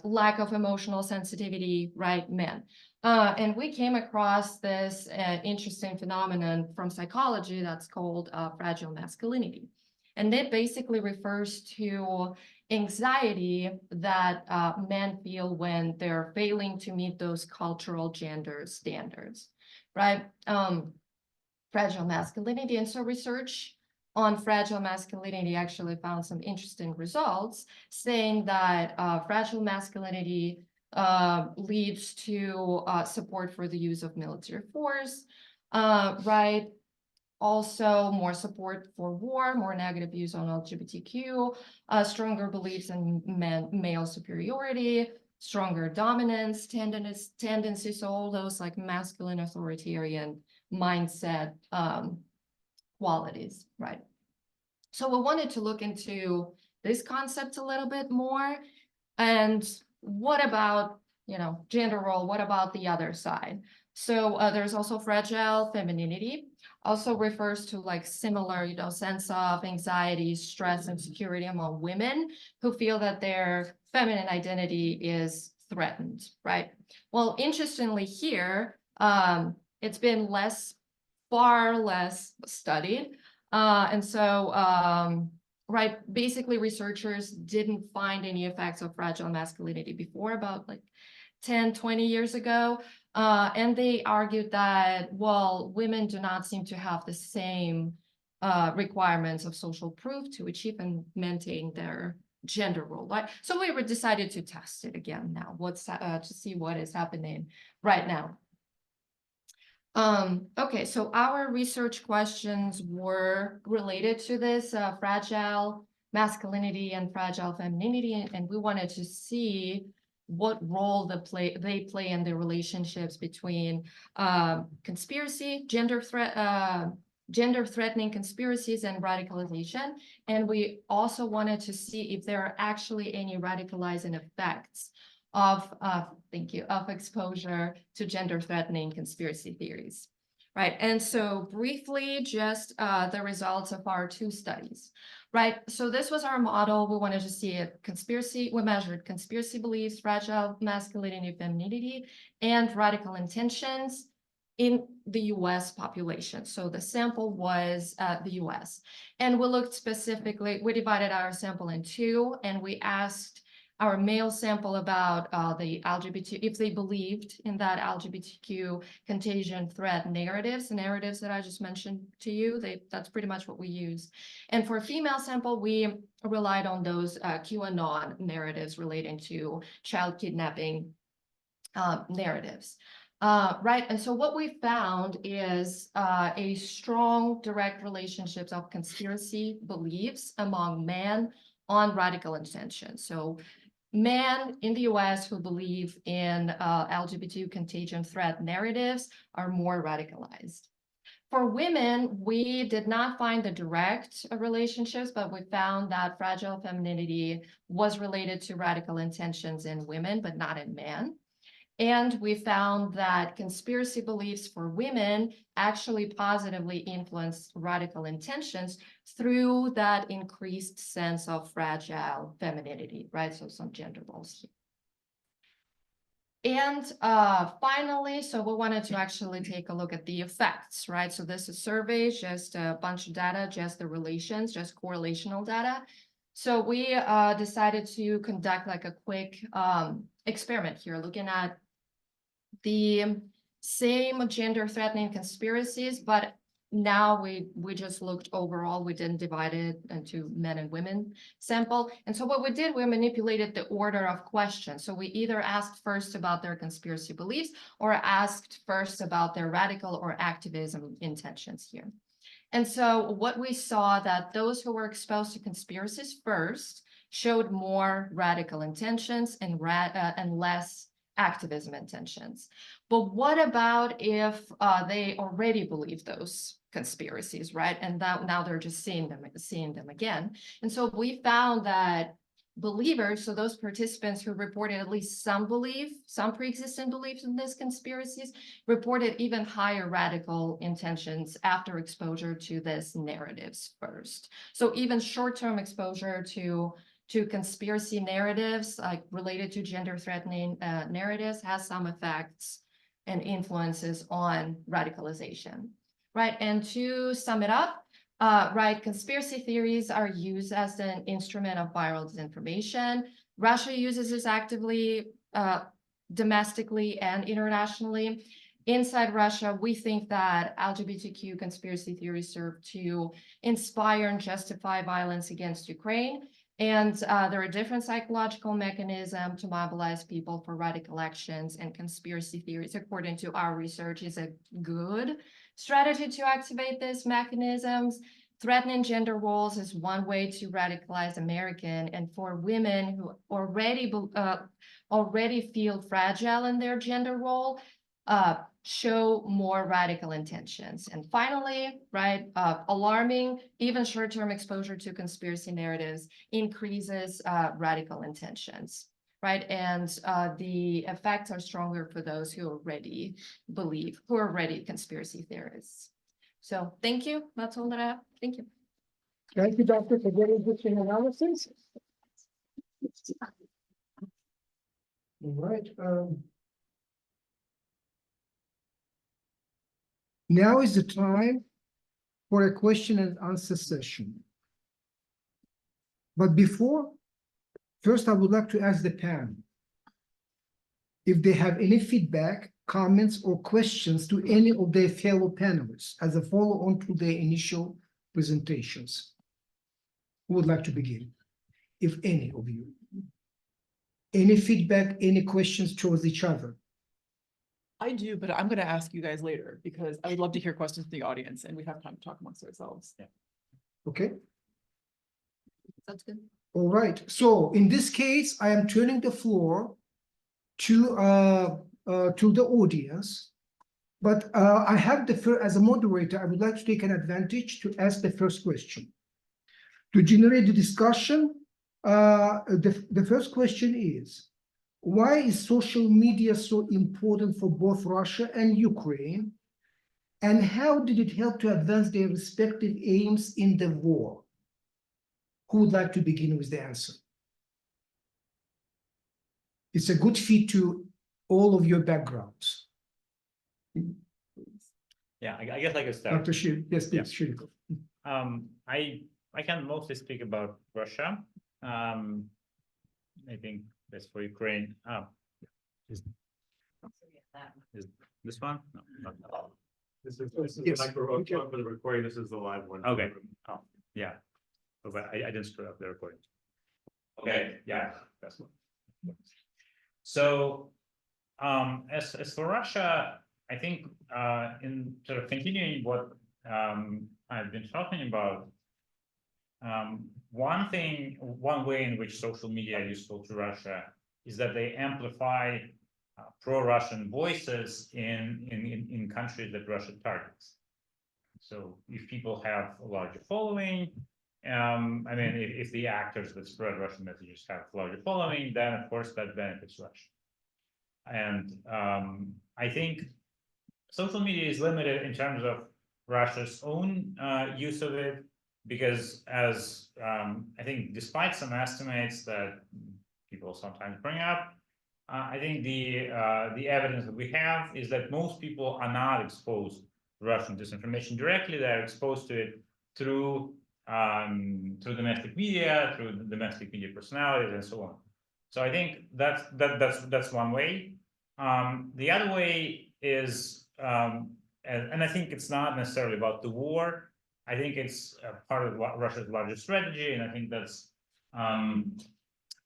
lack of emotional sensitivity, right, men. And we came across this interesting phenomenon from psychology that's called fragile masculinity. And it basically refers to anxiety that men feel when they're failing to meet those cultural gender standards, right? Fragile masculinity. And so research on fragile masculinity actually found some interesting results, saying that fragile masculinity leads to support for the use of military force, right? Also, more support for war, more negative views on LGBTQ, stronger beliefs in male superiority, stronger dominance tendencies, so all those like masculine authoritarian mindset qualities, right? So we wanted to look into this concept a little bit more. And what about, you know, gender role? What about the other side? So there's also fragile femininity, also refers to like similar, you know, sense of anxiety, stress, and security among women who feel that their feminine identity is threatened, right? Well, interestingly here, it's been far less studied. And so, right, basically researchers didn't find any effects of fragile masculinity before, about like 10, 20 years ago. And they argued that, well, women do not seem to have the same requirements of social proof to achieve and maintain their gender role. Right? So we decided to test it again now, to see what is happening right now. Okay, so our research questions were related to this fragile masculinity and fragile femininity, and we wanted to see what role they play in the relationships between conspiracy, gender threatening conspiracies, and radicalization. And we also wanted to see if there are actually any radicalizing effects of exposure to gender threatening conspiracy theories. Right, and so briefly, just the results of our two studies, right? So this was our model. We wanted to see we measured conspiracy beliefs, fragile masculinity, femininity, and radical intentions in the US population. So the sample was the US. And we looked specifically, we divided our sample in two, and we asked our male sample about the LGBT, if they believed in that LGBTQ contagion threat narratives that I just mentioned to you. That's pretty much what we used. And for female sample, we relied on those QAnon narratives relating to child kidnapping narratives. Right, and so what we found is a strong direct relationships of conspiracy beliefs among men on radical intention. So men in the US who believe in LGBT contagion threat narratives are more radicalized. For women, we did not find the direct relationships, but we found that fragile femininity was related to radical intentions in women, but not in men. And we found that conspiracy beliefs for women actually positively influenced radical intentions through that increased sense of fragile femininity, right? So some gender roles here. And finally, so we wanted to actually take a look at the effects, right? So this is surveys, just a bunch of data, just the relations, just correlational data. So we decided to conduct like a quick experiment here, looking at the same gender threatening conspiracies, but now we just looked overall, we didn't divide it into men and women sample. And so what we did, we manipulated the order of questions. So we either asked first about their conspiracy beliefs or asked first about their radical or activism intentions here. And so what we saw that those who were exposed to conspiracies first showed more radical intentions and less activism intentions. But what about if they already believe those conspiracies, right? And that now they're just seeing them again. And so we found that believers, so those participants who reported at least some belief, some pre-existing beliefs in these conspiracies, reported even higher radical intentions after exposure to these narratives first. So even short-term exposure to conspiracy narratives, like related to gender threatening narratives, has some effects and influences on radicalization, right? And to sum it up, right, conspiracy theories are used as an instrument of viral disinformation. Russia uses this actively, domestically and internationally. Inside Russia, we think that LGBTQ conspiracy theories serve to inspire and justify violence against Ukraine. And there are different psychological mechanisms to mobilize people for radical actions, and conspiracy theories, according to our research, is a good strategy to activate these mechanisms. Threatening gender roles is one way to radicalize American, and for women who already feel fragile in their gender role, show more radical intentions. And finally, right, alarming, even short-term exposure to conspiracy narratives increases radical intentions, right? And the effects are stronger for those who already believe, who are already conspiracy theorists. So thank you. That's all that I have. Thank you. Thank you, Doctor, for very interesting analysis. All right. Now is the time for a question and answer session. But before, first I would like to ask the panel if they have any feedback, comments, or questions to any of their fellow panelists as a follow-on to their initial presentations. Who would like to begin? If any of you. Any feedback, any questions towards each other? I do, but I'm going to ask you guys later because I would love to hear questions from the audience and we have time to talk amongst ourselves. Yeah. Okay. Sounds good. All right. So in this case, I am turning the floor to the audience, but I have as a moderator, I would like to take an advantage to ask the first question. To generate the discussion, the first question is, why is social media so important for both Russia and Ukraine? And how did it help to advance their respective aims in the war? Who would like to begin with the answer? It's a good fit to all of your backgrounds. Yeah, I guess I can start. Dr. Shir, yes, please, Shirikov. I can mostly speak about Russia. I think that's for Ukraine. Is this one? No, not. This is Yes. like for the recording. This is the live one. Okay. Oh, yeah. Oh, but I didn't screw up the recording. Okay. Yeah, that's one. So, as for Russia, I think in sort of continuing what I've been talking about, one way in which social media are useful to Russia is that they amplify pro-Russian voices in countries that Russia targets. So if people have a larger following, I mean, if the actors that spread Russian messages have larger following, then of course that benefits Russia. And I think social media is limited in terms of Russia's own use of it, because as I think, despite some estimates that people sometimes bring up, I think the evidence that we have is that most people are not exposed to Russian disinformation directly. They're exposed to it through domestic media, through domestic media personalities, and so on. So I think that's one way. The other way is, and I think it's not necessarily about the war. I think it's part of Russia's larger strategy, and I think that's I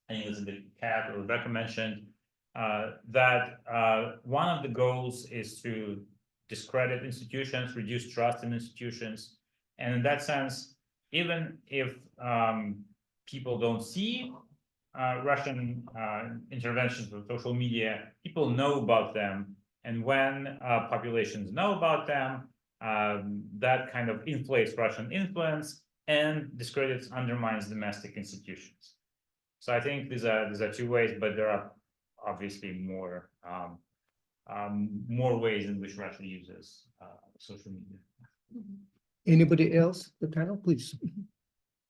think it's the Kat or Rebecca mentioned that one of the goals is to discredit institutions, reduce trust in institutions, and in that sense, even if people don't see Russian interventions with social media, people know about them, and when populations know about them, that kind of inflates Russian influence and discredits, undermines domestic institutions. So I think these are two ways, but there are obviously more ways in which Russia uses social media. Anybody else, the panel, please?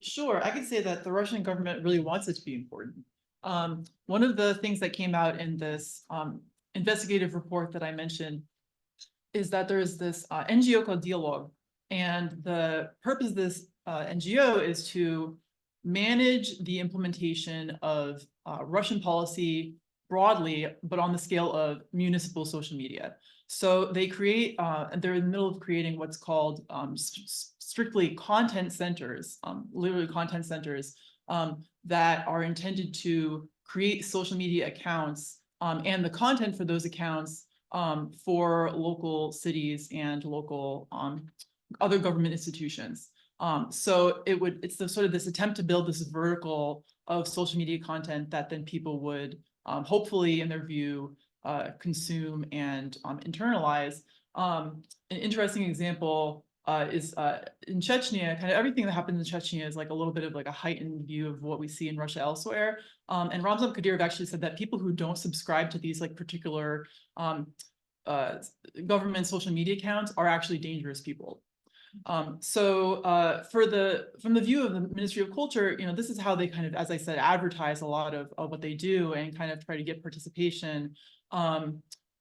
Sure, I could say that the Russian government really wants it to be important. One of the things that came out in this investigative report that I mentioned is that there is this NGO called Dialog, and the purpose of this NGO is to manage the implementation of Russian policy broadly, but on the scale of municipal social media. So they create, they're in the middle of creating what's called strictly content centers, literally content centers that are intended to create social media accounts and the content for those accounts for local cities and local other government institutions. So it's the sort of this attempt to build this vertical of social media content that then people would hopefully, in their view, consume and internalize. An interesting example is in Chechnya. Kind of everything that happens in Chechnya is like a little bit of like a heightened view of what we see in Russia elsewhere. And Ramzan Kadyrov actually said that people who don't subscribe to these like particular government social media accounts are actually dangerous people. So from the view of the Ministry of Culture, this is how they kind of, as I said, advertise a lot of what they do and kind of try to get participation.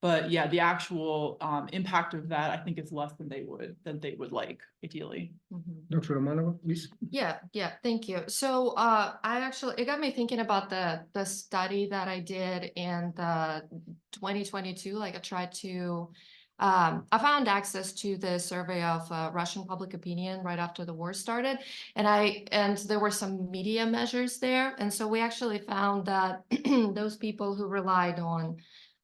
But yeah, the actual impact of that, I think, is less than they would like, ideally. Dr. Romanova, please. Yeah, thank you. So it got me thinking about the study that I did in the 2022. Like I tried to, I found access to the survey of Russian public opinion right after the war started, and there were some media measures there. And so we actually found that those people who relied on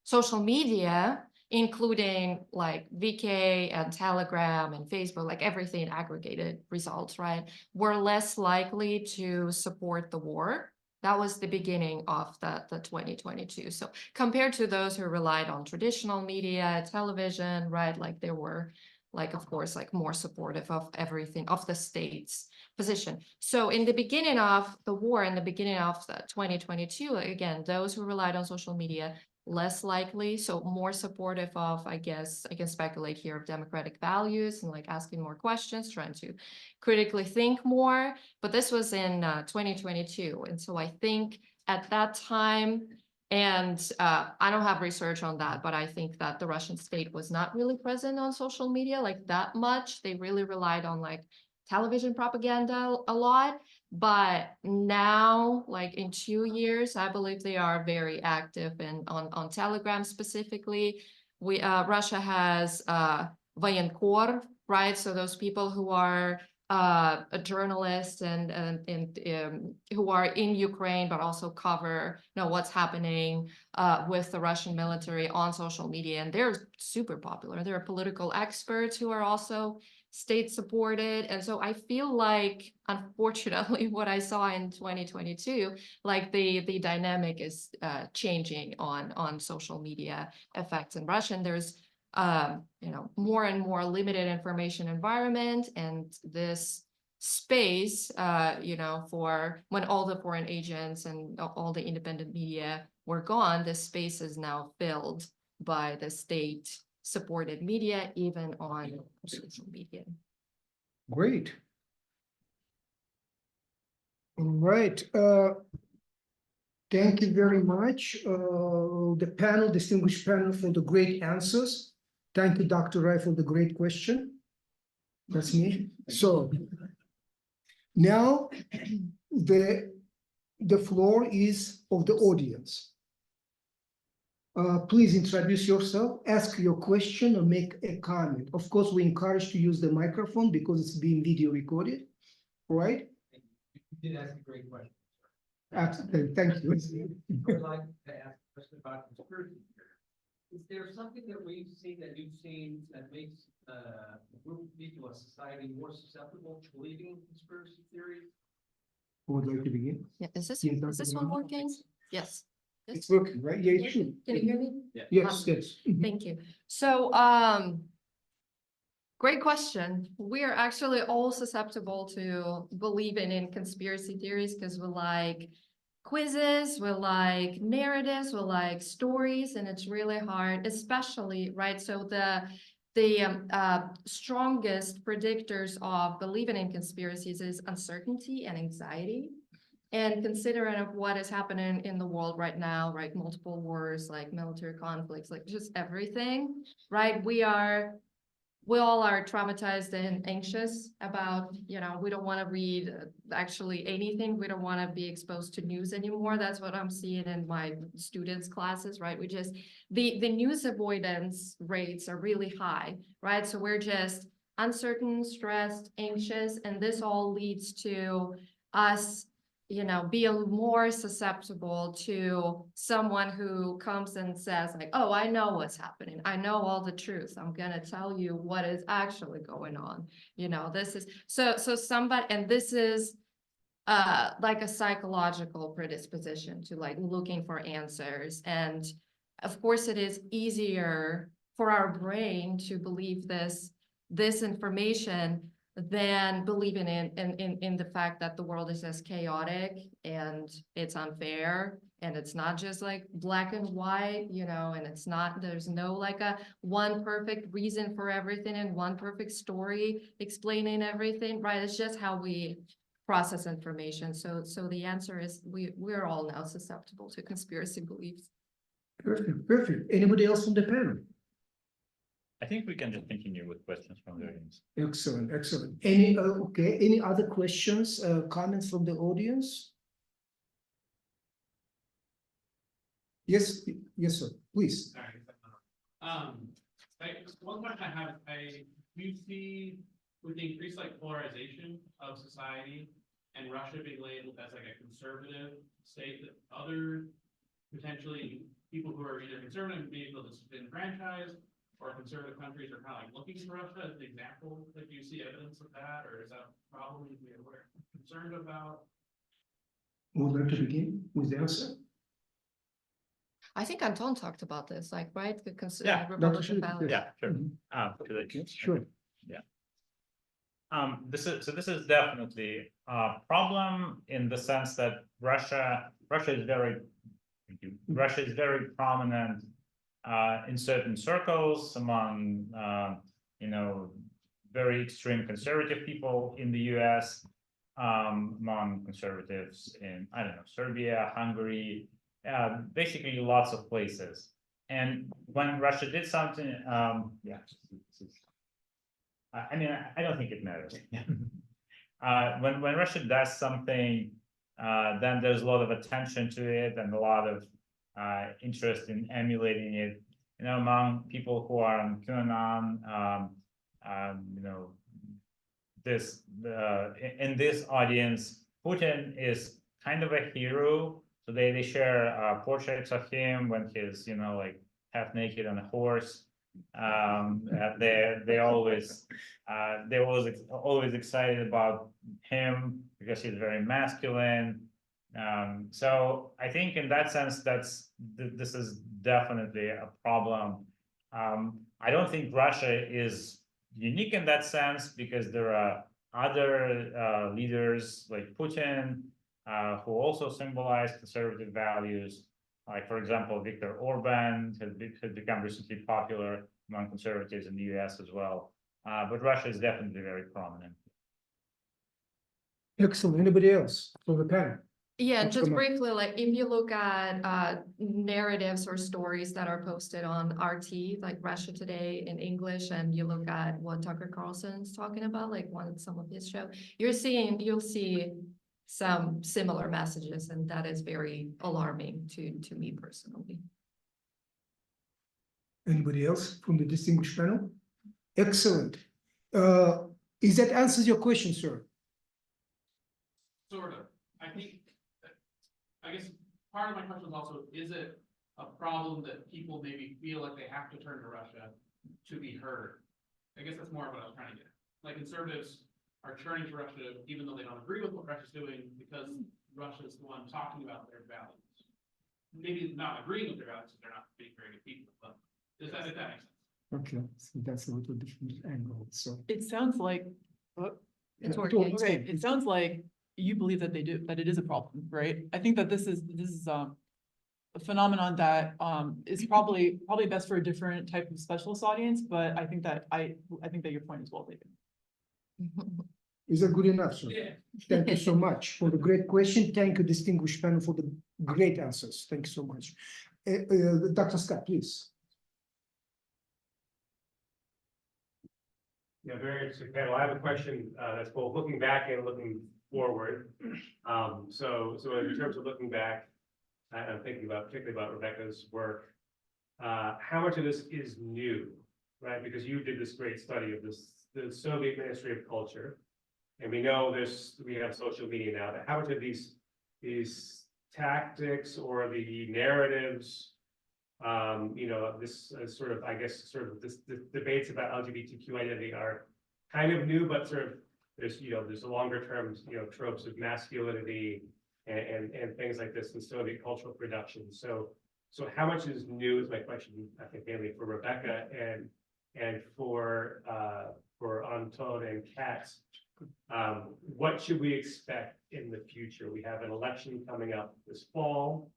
social media, including like VK and Telegram and Facebook, like everything aggregated results, right, were less likely to support the war. That was the beginning of the 2022. So compared to those who relied on traditional media, television, right, like they were like, of course, like more supportive of everything, of the state's position. So in the beginning of the war, in the beginning of the 2022, again, those who relied on social media, less likely, so more supportive of, I guess, I can speculate here, of democratic values and like asking more questions, trying to critically think more. But this was in 2022. And so I think at that time, and I don't have research on that, but I think that the Russian state was not really present on social media like that much. They really relied on like television propaganda a lot. But now, like in 2 years, I believe they are very active and on Telegram specifically. Russia has Voyenkor, right? So those people who are journalists and who are in Ukraine, but also cover what's happening with the Russian military on social media, and they're super popular. There are political experts who are also state supported. And so I feel like, unfortunately, what I saw in 2022, like the dynamic is changing on social media effects in Russia. And there's more and more limited information environment, and this space, for when all the foreign agents and all the independent media were gone, this space is now filled by the state-supported media, even on social media. Great. All right. Thank you very much, the panel, distinguished panel, for the great answers. Thank you, Dr. Rai, for the great question. That's me. So now the floor is of the audience. Please introduce yourself, ask your question, or make a comment. Of course, we encourage to use the microphone because it's being video recorded, right? You did ask a great question. Absolutely, thank you. I would like to ask a question about conspiracy theory. Is there something that you've seen that makes a group of people, a society, more susceptible to believing in conspiracy theories? Who would like to begin? Yeah, is this Yes, one Dr. working? Yes. It's working, right? Yeah, it should. Can you hear me? Yes, yes. Thank you. So, great question. We are actually all susceptible to believing in conspiracy theories because we like quizzes, we like narratives, we like stories, and it's really hard, especially, right? So the strongest predictors of believing in conspiracies is uncertainty and anxiety. And considering of what is happening in the world right now, right? Multiple wars, like military conflicts, like just everything, right? We all are traumatized and anxious about, we don't want to read actually anything. We don't want to be exposed to news anymore. That's what I'm seeing in my students' classes, right? The news avoidance rates are really high, right? So we're just uncertain, stressed, anxious, and this all leads to us be more susceptible to someone who comes and says like, oh, I know what's happening. I know all the truth. I'm going to tell you what is actually going on. This is so somebody, and this is like a psychological predisposition to like looking for answers. And of course it is easier for our brain to believe this information than believing in the fact that the world is as chaotic and it's unfair and it's not just like black and white, and there's no like a one perfect reason for everything and one perfect story explaining everything, right? It's just how we process information. So the answer is we're all now susceptible to conspiracy beliefs. Perfect. Anybody else on the panel? I think we can just continue with questions from the audience. Excellent. Any other questions, comments from the audience? Yes, sir, please. One question I have, you see with the increased polarization of society and Russia being labeled as a conservative state, that other potentially people who are either conservative being able to disenfranchise, or conservative countries are kind of looking to Russia as an example. Do you see evidence of that, or is that a problem we're concerned about? Would like to begin with the answer? I think Anton talked about this, right? The Yeah, Republican balance. Yeah, sure. Mhm. Sure. Yeah. This is definitely a problem in the sense that Russia is very prominent in certain circles among very extreme conservative people in the US, among conservatives in Serbia, Hungary, basically lots of places. And when Russia did something, I don't think it matters. When Russia does something, then there's a lot of attention to it and a lot of interest in emulating it. Among people who are on QAnon, in this audience, Putin is kind of a hero. So they share portraits of him when he's half naked on a horse. They're always excited about him because he's very masculine. So I think in that sense, this is definitely a problem I don't think Russia is unique in that sense because there are other leaders like Putin who also symbolize conservative values. Like, for example, Viktor Orban has become recently popular among conservatives in the US as well. But Russia is definitely very prominent. Excellent. Anybody else for the panel? Yeah, What's just going on? briefly, like if you look at narratives or stories that are posted on RT, like Russia Today in English, and you look at what Tucker Carlson's talking about, like some of his show, you'll see some similar messages, and that is very alarming to me personally. Anybody else from the distinguished panel? Excellent. Is that answers your question, sir? Sort of. I guess part of my question is also, is it a problem that people maybe feel like they have to turn to Russia to be heard? I guess that's more of what I was trying to get. Like conservatives are turning to Russia even though they don't agree with what Russia's doing because Russia's the one talking about their values. Maybe not agreeing with their values because they're not being very good people, but if that makes sense? Okay, so that's a little different angle. So It sounds like, It's Yeah, working. okay, it sounds like you believe that that it is a problem, right? I think that this is a phenomenon that is probably best for a different type of specialist audience, but I think that your point is well taken. is that good enough, sir? Yeah. Thank you so much for the great question. Thank you, distinguished panel, for the great answers. Thank you so much. Dr. Scott, please. Yeah, very interesting panel. I have a question that's both looking back and looking forward. So in terms of looking back, I'm thinking about particularly about Rebecca's work. How much of this is new, right? Because you did this great study of the Soviet Ministry of Culture, and we know we have social media now. But how much of these tactics or the narratives, this sort of, I guess, sort of this debates about LGBTQ identity are kind of new, but sort of there's a longer term, tropes of masculinity and things like this in Soviet cultural production. So how much is new is my question, I think mainly for Rebecca and for Anton and Katz. What should we expect in the future? We have an election coming up this fall.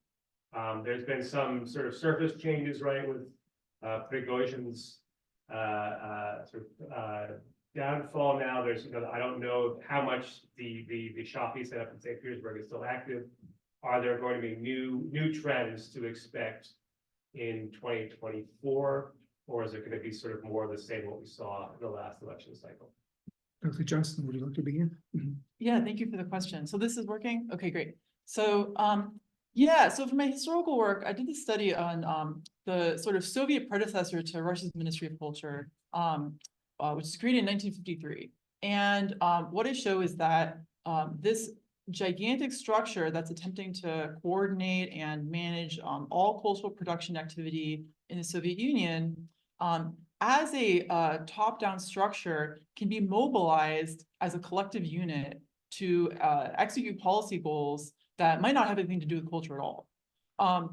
There's been some sort of surface changes, right, with Prigozhin's downfall now. There's, I don't know how much the shop he set up in St. Petersburg is still active. Are there going to be new trends to expect in 2024, or is it going to be sort of more of the same what we saw in the last election cycle? Dr. Johnston, would you like to begin? Yeah, thank you for the question. So this is working? Okay, great. So yeah, so for my historical work, I did this study on the sort of Soviet predecessor to Russia's Ministry of Culture, which was created in 1953. And what I show is that this gigantic structure that's attempting to coordinate and manage all cultural production activity in the Soviet Union, as a top-down structure, can be mobilized as a collective unit to execute policy goals that might not have anything to do with culture at all.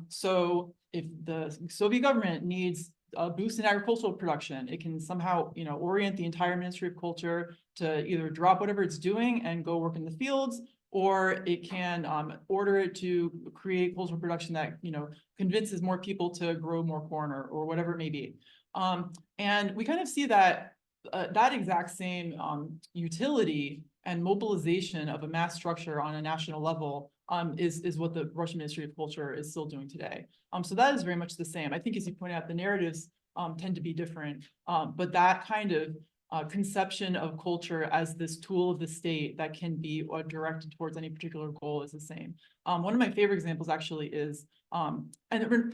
So if the Soviet government needs a boost in agricultural production, it can somehow, orient the entire Ministry of Culture to either drop whatever it's doing and go work in the fields, or it can order it to create cultural production that, convinces more people to grow more corn or whatever it may be. And we kind of see that that exact same utility and mobilization of a mass structure on a national level is what the Russian Ministry of Culture is still doing today. So that is very much the same. I think, as you point out, the narratives tend to be different, but that kind of conception of culture as this tool of the state that can be directed towards any particular goal is the same. One of my favorite examples actually is, and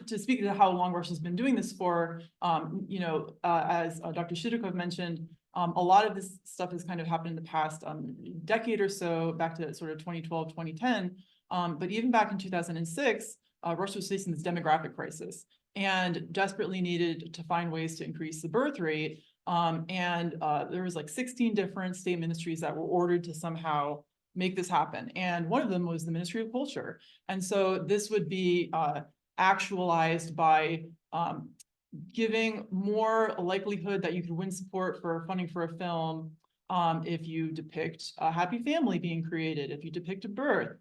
to speak to how long Russia's been doing this for, as Dr. Shirikov mentioned, a lot of this stuff has kind of happened in the past decade or so, back to sort of 2012, 2010. But even back in 2006, Russia was facing this demographic crisis and desperately needed to find ways to increase the birth rate. There was like 16 different state ministries that were ordered to somehow make this happen. And one of them was the Ministry of Culture. And so this would be actualized by giving more likelihood that you could win support for funding for a film if you depict a happy family being created, if you depict a birth.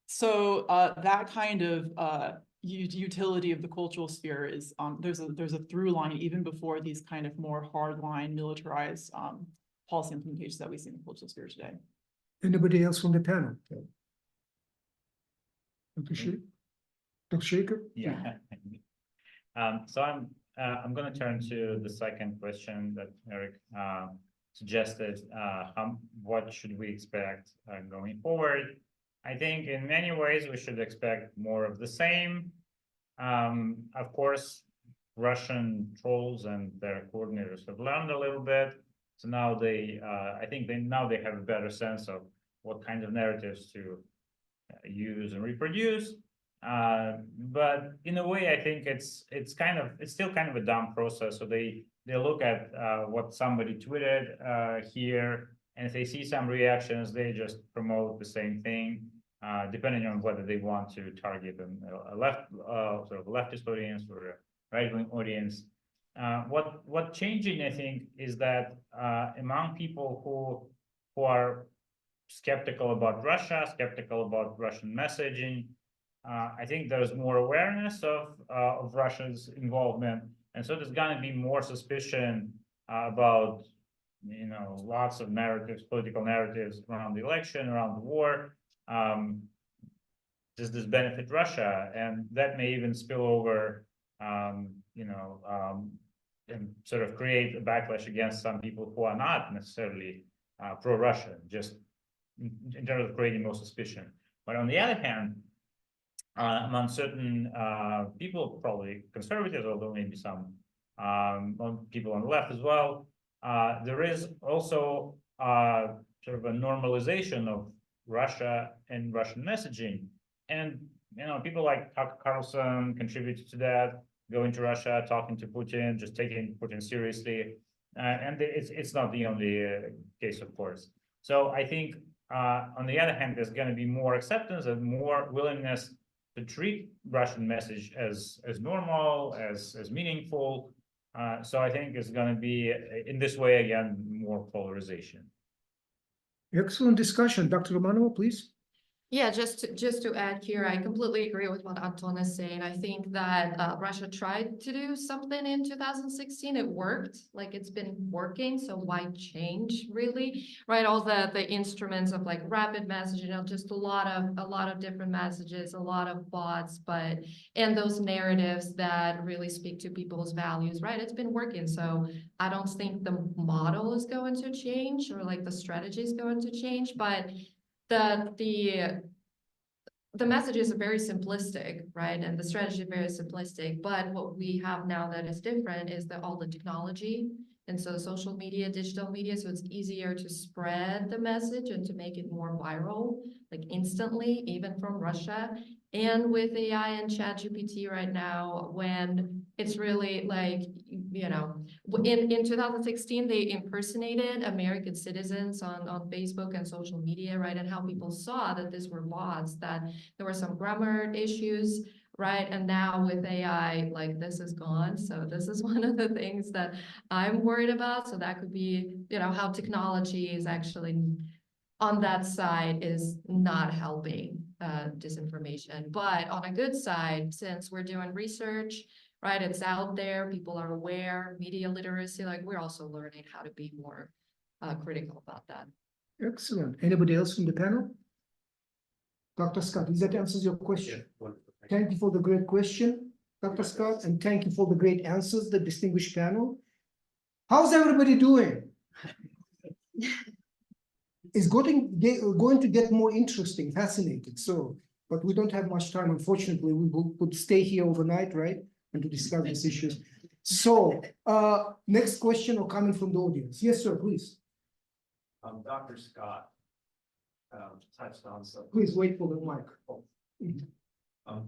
So that kind of utility of the cultural sphere is there's a through line even before these kind of more hardline militarized policy implementations that we see in the cultural sphere today. Anybody else from the panel? Dr. Shirikov? Yeah. So I'm going to turn to the second question that Eric suggested. What should we expect going forward? I think in many ways we should expect more of the same. Of course, Russian trolls and their coordinators have learned a little bit. So now I think they have a better sense of what kind of narratives to use and reproduce. But in a way, I think it's still kind of a dumb process. So they look at what somebody tweeted here, and if they see some reactions, they just promote the same thing, depending on whether they want to target a sort of leftist audience or a right-wing audience. What changing, I think, is that among people who are skeptical about Russia, skeptical about Russian messaging, I think there's more awareness of Russia's involvement, and so there's going to be more suspicion about lots of narratives, political narratives around the election, around the war. Does this benefit Russia? And that may even spill over, and sort of create a backlash against some people who are not necessarily pro-Russian, just in terms of creating more suspicion. But on the other hand, among certain people, probably conservatives, although maybe some people on the left as well, there is also sort of a normalization of Russia and Russian messaging. And, people like Tucker Carlson contributed to that, going to Russia, talking to Putin, just taking Putin seriously. And it's not the only case, of course. So I think, on the other hand, there's going to be more acceptance and more willingness to treat Russian message as normal, as meaningful. So I think it's going to be, in this way, again, more polarization. Excellent discussion. Dr. Romanova, please. Yeah, just to add here, I completely agree with what Anton is saying. I think that Russia tried to do something in 2016. It worked, like it's been working. So why change, really? Right? All the instruments of like rapid messaging, just a lot of different messages, a lot of bots, and those narratives that really speak to people's values. Right? It's been working. So I don't think the model is going to change or like the strategy is going to change, but the messages are very simplistic, right? And the strategy is very simplistic. But what we have now that is different is all the technology. And so social media, digital media, so it's easier to spread the message and to make it more viral, like instantly, even from Russia. And with AI and ChatGPT right now, when it's really like, in 2016, they impersonated American citizens on Facebook and social media, right? And how people saw that these were bots, that there were some grammar issues, right? And now with AI, like this is gone. So this is one of the things that I'm worried about. So that could be, how technology is actually on that side is not helping disinformation. But on a good side, since we're doing research, right, it's out there, people are aware, media literacy, like we're also learning how to be more critical about that. Excellent. Anybody else from the panel? Dr. Scott, does that answers your question? Yeah. Thank you for the great question, Dr. Scott, and thank you for the great answers, the distinguished panel. How's everybody doing? It's going to get more interesting, fascinating. So, but we don't have much time. Unfortunately, we could stay here overnight, right? And to discuss these issues. So, next question or comment from the audience. Yes, sir, please. Dr. Scott touched on something. Please wait for the mic.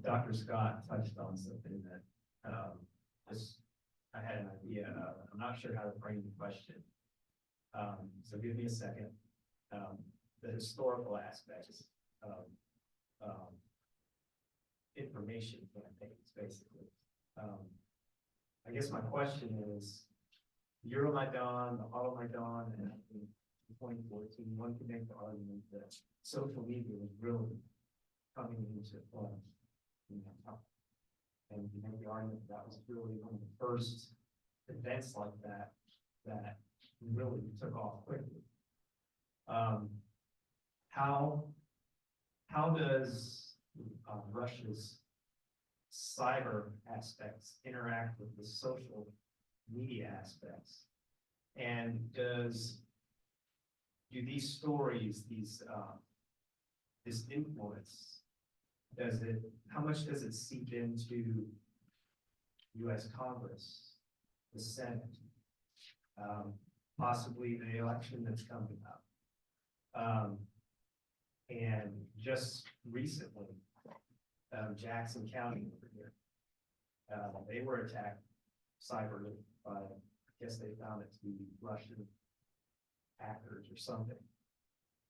Dr. Scott touched on something that I had an idea of. I'm not sure how to frame the question. So give me a second. The historical aspects of information campaigns, basically. guess my question is, Euromaidan, the Holomaidan, and in 2014, one could make the argument that social media was really coming into play in that time. And you make the argument that was really one of the first events like that that really took off quickly. How does Russia's cyber aspects interact with the social media aspects? And do these stories, this influence, how much does it seep into US Congress, the Senate, possibly the election that's coming up? And just recently, Jackson County over here, they were attacked cyberly by, I guess they found it to be Russian hackers or something.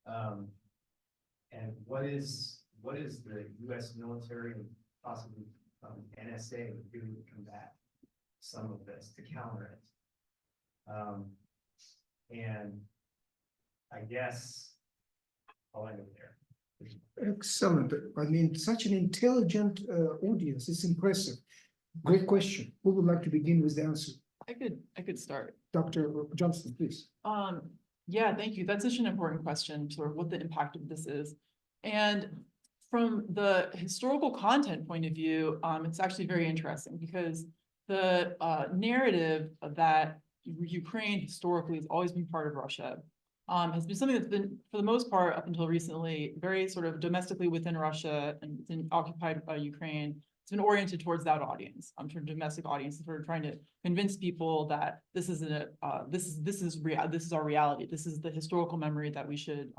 And what is the US military and possibly NSA doing to combat some of this, to counter it? And I guess I'll end it there. Excellent. I mean, such an intelligent audience. It's impressive. Great question. Who would like to begin with the answer? I could start. Dr. Johnston, please. Yeah, thank you. That's such an important question, sort of what the impact of this is. And from the historical content point of view, it's actually very interesting because the narrative that Ukraine historically has always been part of Russia has been something that's been, for the most part, up until recently, very sort of domestically within Russia and within occupied Ukraine. It's been oriented towards that audience, sort of domestic audience, sort of trying to convince people that this is our reality. This is the historical memory that we should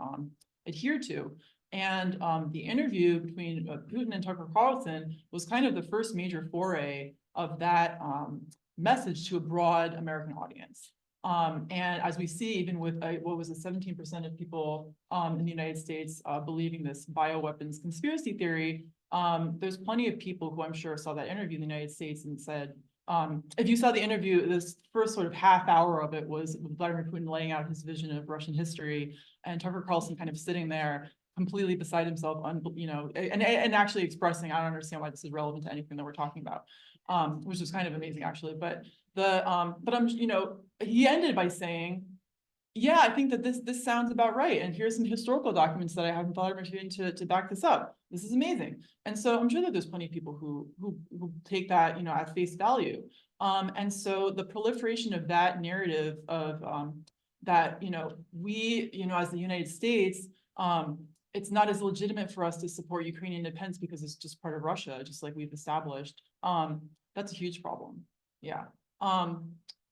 adhere to. And the interview between Putin and Tucker Carlson was kind of the first major foray of that message to a broad American audience. And as we see, even with what was it, 17% of people in the United States believing this bioweapons conspiracy theory, there's plenty of people who I'm sure saw that interview in the United States and said, if you saw the interview, this first sort of half hour of it was Vladimir Putin laying out his vision of Russian history and Tucker Carlson kind of sitting there completely beside himself, and actually expressing, I don't understand why this is relevant to anything that we're talking about, which is kind of amazing actually. But he ended by saying, yeah, I think that this sounds about right. And here's some historical documents that I have in Vladimir Putin to back this up. This is amazing. And so I'm sure that there's plenty of people who take that, at face value. And so the proliferation of that narrative of that, we, as the United States, it's not as legitimate for us to support Ukrainian independence because it's just part of Russia, just like we've established. That's a huge problem. Yeah.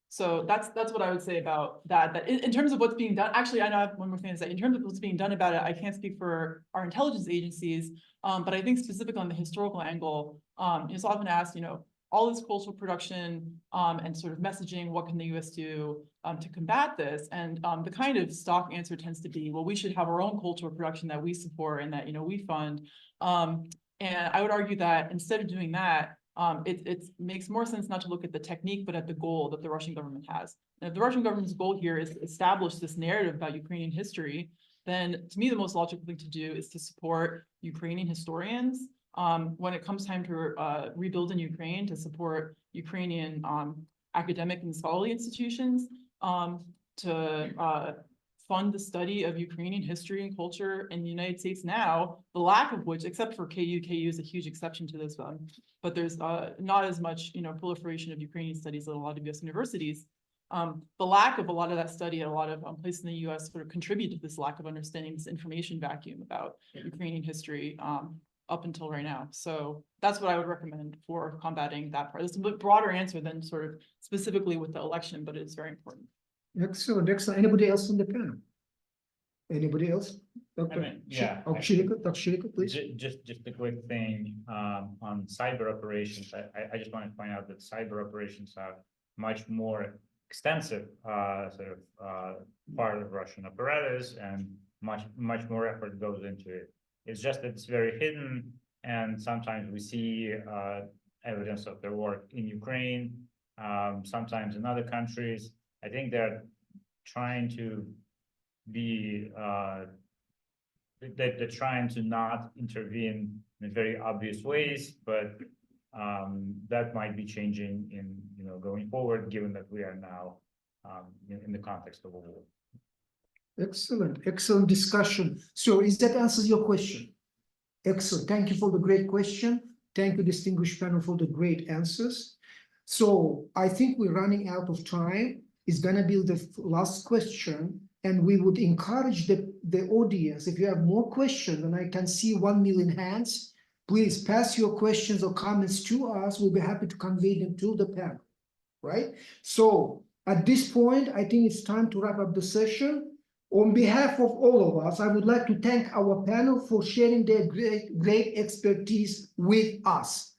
So that's what I would say about that. That in terms of what's being done, actually, I know I have one more thing to say. In terms of what's being done about it, I can't speak for our intelligence agencies, but I think specifically on the historical angle, it's often asked, all this cultural production and sort of messaging, what can the U.S. do to combat this? And the kind of stock answer tends to be, well, we should have our own cultural production that we support and that we fund. And I would argue that instead of doing that, it makes more sense not to look at the technique, but at the goal that the Russian government has. And if the Russian government's goal here is to establish this narrative about Ukrainian history, then to me, the most logical thing to do is to support Ukrainian historians when it comes time to rebuild in Ukraine, to support Ukrainian academic and scholarly institutions, to fund the study of Ukrainian history and culture in the United States now, the lack of which, except for KU is a huge exception to this one, but there's not as much, proliferation of Ukrainian studies at a lot of US universities. The lack of a lot of that study at a lot of places in the US sort of contribute to this lack of understanding, this information vacuum about Ukrainian history up until right now. So that's what I would recommend for combating that part. It's a bit broader answer than sort of specifically with the election, but it's very important. Excellent, excellent. Anybody else on the panel? Anybody else? Dr. Shirikov, please. Just a quick thing on cyber operations. I just want to point out that cyber operations are much more extensive part of Russian apparatus, and much more effort goes into it. It's just that it's very hidden, and sometimes we see evidence of their work in Ukraine, sometimes in other countries. I think they're trying to be, they're trying to not intervene in very obvious ways, but that might be changing in, going forward, given that we are now in the context of a war. Excellent, excellent discussion. So is that answers your question? Excellent. Thank you for the great question. Thank you, distinguished panel, for the great answers. So I think we're running out of time. It's gonna be the last question, and we would encourage the audience, if you have more questions, and I can see 1 million hands, please pass your questions or comments to us. We'll be happy to convey them to the panel, right? So at this point, I think it's time to wrap up the session. On behalf of all of us, I would like to thank our panel for sharing their great expertise with us.